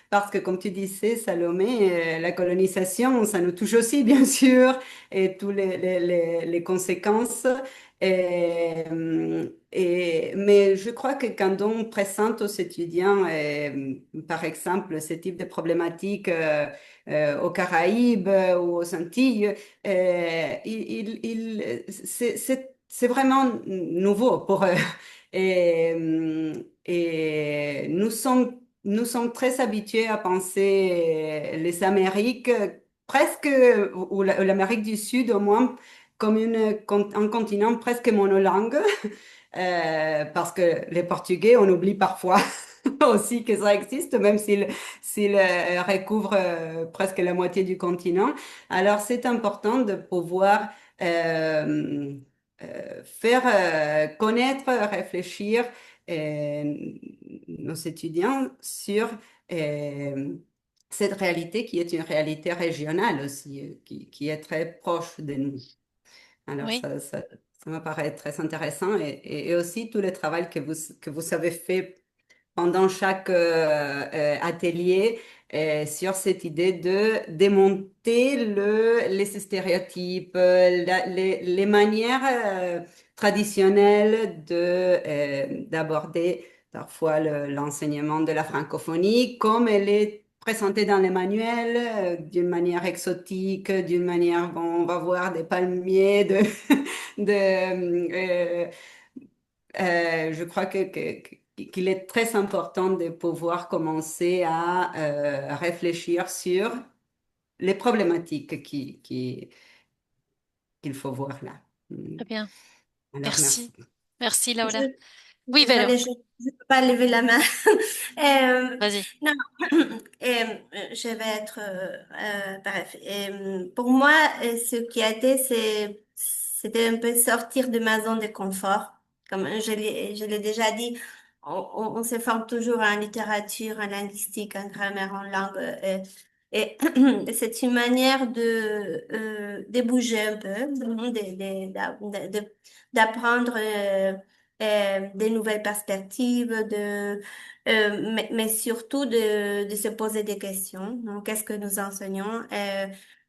S6: parce que comme tu disais, Salomé, la colonisation, ça nous touche aussi, bien sûr, et toutes les conséquences. Mais je crois que quand on présente aux étudiants, par exemple, ce type de problématiques aux Caraïbes ou aux Antilles, c'est vraiment nouveau pour eux. Et nous sommes très habitués à penser les Amériques, presque, ou l'Amérique du Sud au moins, comme un continent presque monolingue, parce que les Portugais, on oublie parfois aussi que ça existe, même s'il recouvre presque la moitié du continent. Alors, c'est important de pouvoir euh, faire connaître, réfléchir nos étudiants sur cette réalité qui est une réalité régionale aussi, qui est très proche de nous. Alors,
S2: Oui.
S6: ça me paraît très intéressant et aussi tout le travail que vous avez fait pendant chaque atelier sur cette idée de démonter les stéréotypes, les manières traditionnelles d'aborder parfois l'enseignement de la francophonie, comme elle est présenté dans les manuels d'une manière exotique, d'une manière, bon, on va voir des palmiers, de, je crois qu'il est très important de pouvoir commencer à réfléchir sur les problématiques qu'il faut voir là.
S2: Très bien.
S6: Alors, merci.
S2: Merci. Merci,
S4: Je,
S2: Laura. Oui, Vélo,
S4: désolée, je ne peux pas lever la main.
S2: vas-y.
S4: Non, je vais être bref. Pour moi, ce qui a été, c'était un peu sortir de ma zone de confort. Comme je l'ai déjà dit, on se forme toujours en littérature, en linguistique, en grammaire, en langue. Et c'est une manière de bouger un peu, d'apprendre des nouvelles perspectives, mais surtout de se poser des questions. Donc, qu'est-ce que nous enseignons?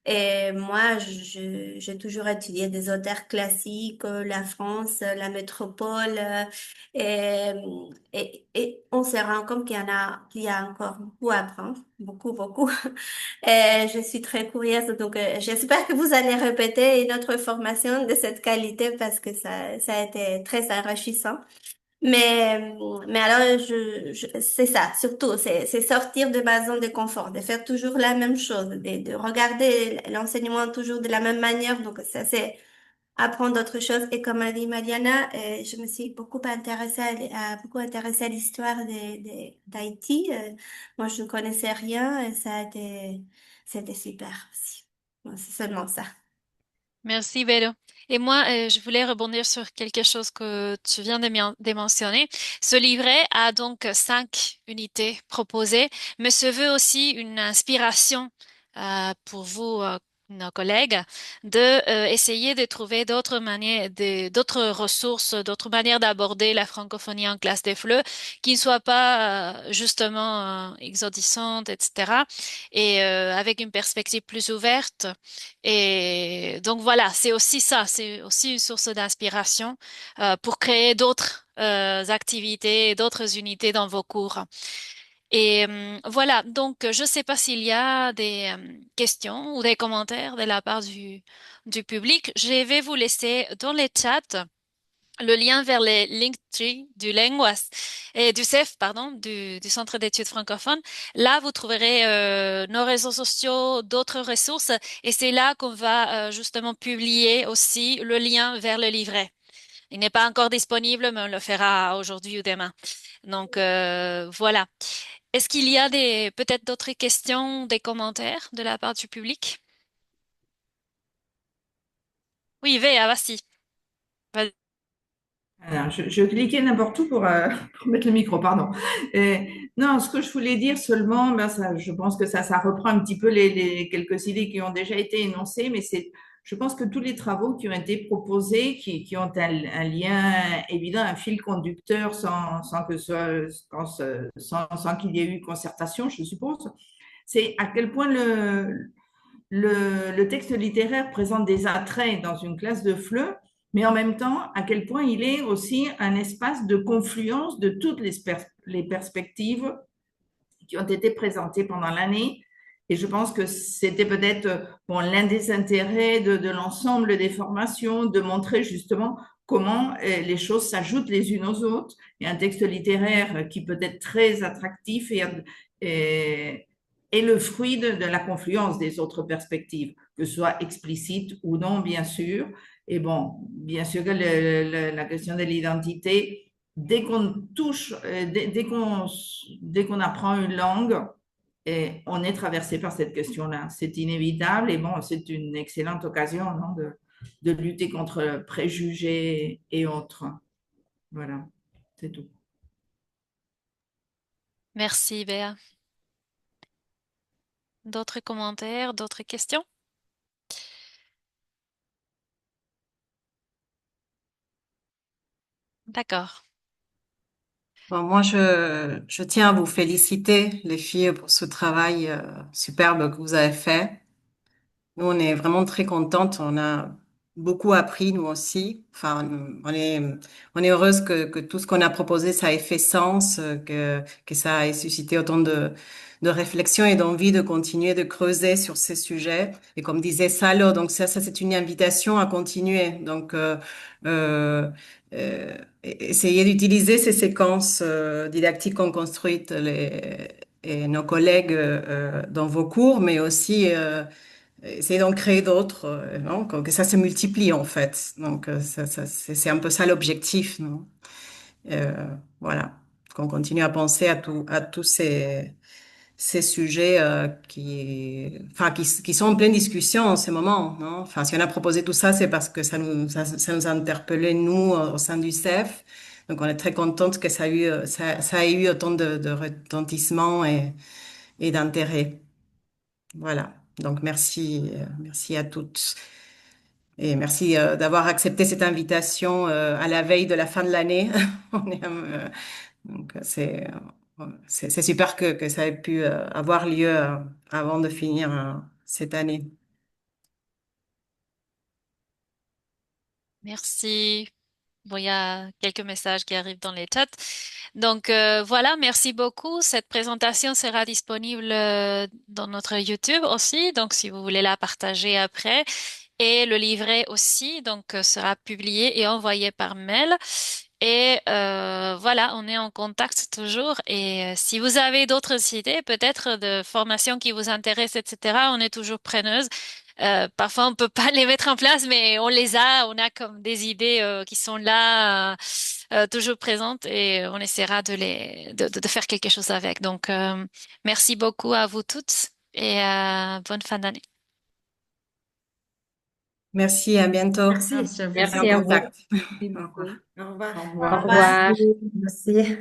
S4: Et moi, j'ai toujours étudié des auteurs classiques, la France, la métropole, et on se rend compte qu'il y a encore beaucoup à apprendre, beaucoup, beaucoup. Et je suis très curieuse, donc j'espère que vous allez répéter une autre formation de cette qualité parce que ça a été très enrichissant. Mais alors, c'est ça, surtout, c'est sortir de ma zone de confort, de faire toujours la même chose, de regarder l'enseignement toujours de la même manière. Donc, ça, c'est apprendre d'autres choses. Et comme a dit Mariana, je me suis beaucoup intéressée à l'histoire d'Haïti. Moi, je ne connaissais rien et c'était super aussi. Bon, c'est seulement ça.
S2: Merci, Vélo. Et moi, je voulais rebondir sur quelque chose que tu viens de mentionner. Ce livret a donc 5 unités proposées, mais se veut aussi une inspiration pour vous, nos collègues, de essayer de trouver d'autres manières, d'autres ressources, d'autres manières d'aborder la francophonie en classe des FLE qui ne soient pas justement exorbitantes, etc. Et avec une perspective plus ouverte. Et donc voilà, c'est aussi ça, c'est aussi une source d'inspiration pour créer d'autres activités, d'autres unités dans vos cours. Et voilà, donc je ne sais pas s'il y a des questions ou des commentaires de la part du public. Je vais vous laisser dans les chats le lien vers les Linktree du Linguas et du CEF, pardon, du Centre d'études francophones. Là, vous trouverez nos réseaux sociaux, d'autres ressources, et c'est là qu'on va justement publier aussi le lien vers le livret. Il n'est pas encore disponible, mais on le fera aujourd'hui ou demain. Donc voilà. Est-ce qu'il y a peut-être d'autres questions, des commentaires de la part du public? Oui, Véa, vas-y. Vas-
S7: Alors, je cliquais n'importe où pour mettre le micro, pardon. Non, ce que je voulais dire seulement, ben ça, je pense que ça reprend un petit peu les quelques idées qui ont déjà été énoncées, mais je pense que tous les travaux qui ont été proposés, qui ont un lien évident, un fil conducteur sans que ce soit, sans qu'il y ait eu concertation, je suppose, c'est à quel point le texte littéraire présente des attraits dans une classe de FLE, mais en même temps, à quel point il est aussi un espace de confluence de toutes les perspectives qui ont été présentées pendant l'année. Et je pense que c'était peut-être bon, l'un des intérêts de l'ensemble des formations, de montrer justement comment les choses s'ajoutent les unes aux autres. Et un texte littéraire qui peut être très attractif et est le fruit de la confluence des autres perspectives, que ce soit explicite ou non, bien sûr. Et bon, bien sûr que la question de l'identité, dès qu'on touche, dès qu'on apprend une langue, et on est traversé par cette question-là. C'est inévitable et bon, c'est une excellente occasion non, de lutter contre préjugés et autres. Voilà, c'est tout.
S2: Merci, Béa. D'autres commentaires, d'autres questions? D'accord.
S1: Bon, moi, je tiens à vous féliciter, les filles, pour ce travail superbe que vous avez fait. Nous, on est vraiment très contentes. On a beaucoup appris, nous aussi. Enfin, on est heureuse que tout ce qu'on a proposé, ça ait fait sens, que ça ait suscité autant de réflexion et d'envie de continuer de creuser sur ces sujets. Et comme disait Salo, donc ça c'est une invitation à continuer. Donc, euh, essayer d'utiliser ces séquences didactiques qu'ont construites et nos collègues dans vos cours, mais aussi essayer d'en créer d'autres, non? Que ça se multiplie en fait. Donc c'est un peu ça l'objectif, non? Voilà, qu'on continue à penser à tous ces sujets qui sont en pleine discussion en ce moment, non? Enfin, si on a proposé tout ça, c'est parce que ça nous a interpellé nous au sein du CEF. Donc on est très contente que ça ait eu autant de retentissement et d'intérêt. Voilà. Donc merci à toutes. Et merci d'avoir accepté cette invitation à la veille de la fin de l'année. On est, donc c'est super que ça ait pu avoir lieu avant de finir cette année.
S2: Merci. Bon, il y a quelques messages qui arrivent dans les chats. Donc voilà, merci beaucoup. Cette présentation sera disponible dans notre YouTube aussi. Donc si vous voulez la partager après. Et le livret aussi, donc sera publié et envoyé par mail. Et voilà, on est en contact toujours. Et si vous avez d'autres idées, peut-être de formations qui vous intéressent, etc., on est toujours preneuse. Parfois, on peut pas les mettre en place, mais on les a. On a comme des idées qui sont là, toujours présentes, et on essaiera de faire quelque chose avec. Donc, merci beaucoup à vous toutes et bonne fin d'année.
S1: Merci, à bientôt.
S3: Merci. Merci à vous.
S1: On est
S8: Merci
S1: en
S8: à vous.
S1: contact.
S3: Merci
S1: Au
S3: beaucoup.
S1: revoir.
S3: Au
S8: Au
S3: revoir.
S8: revoir.
S5: Merci.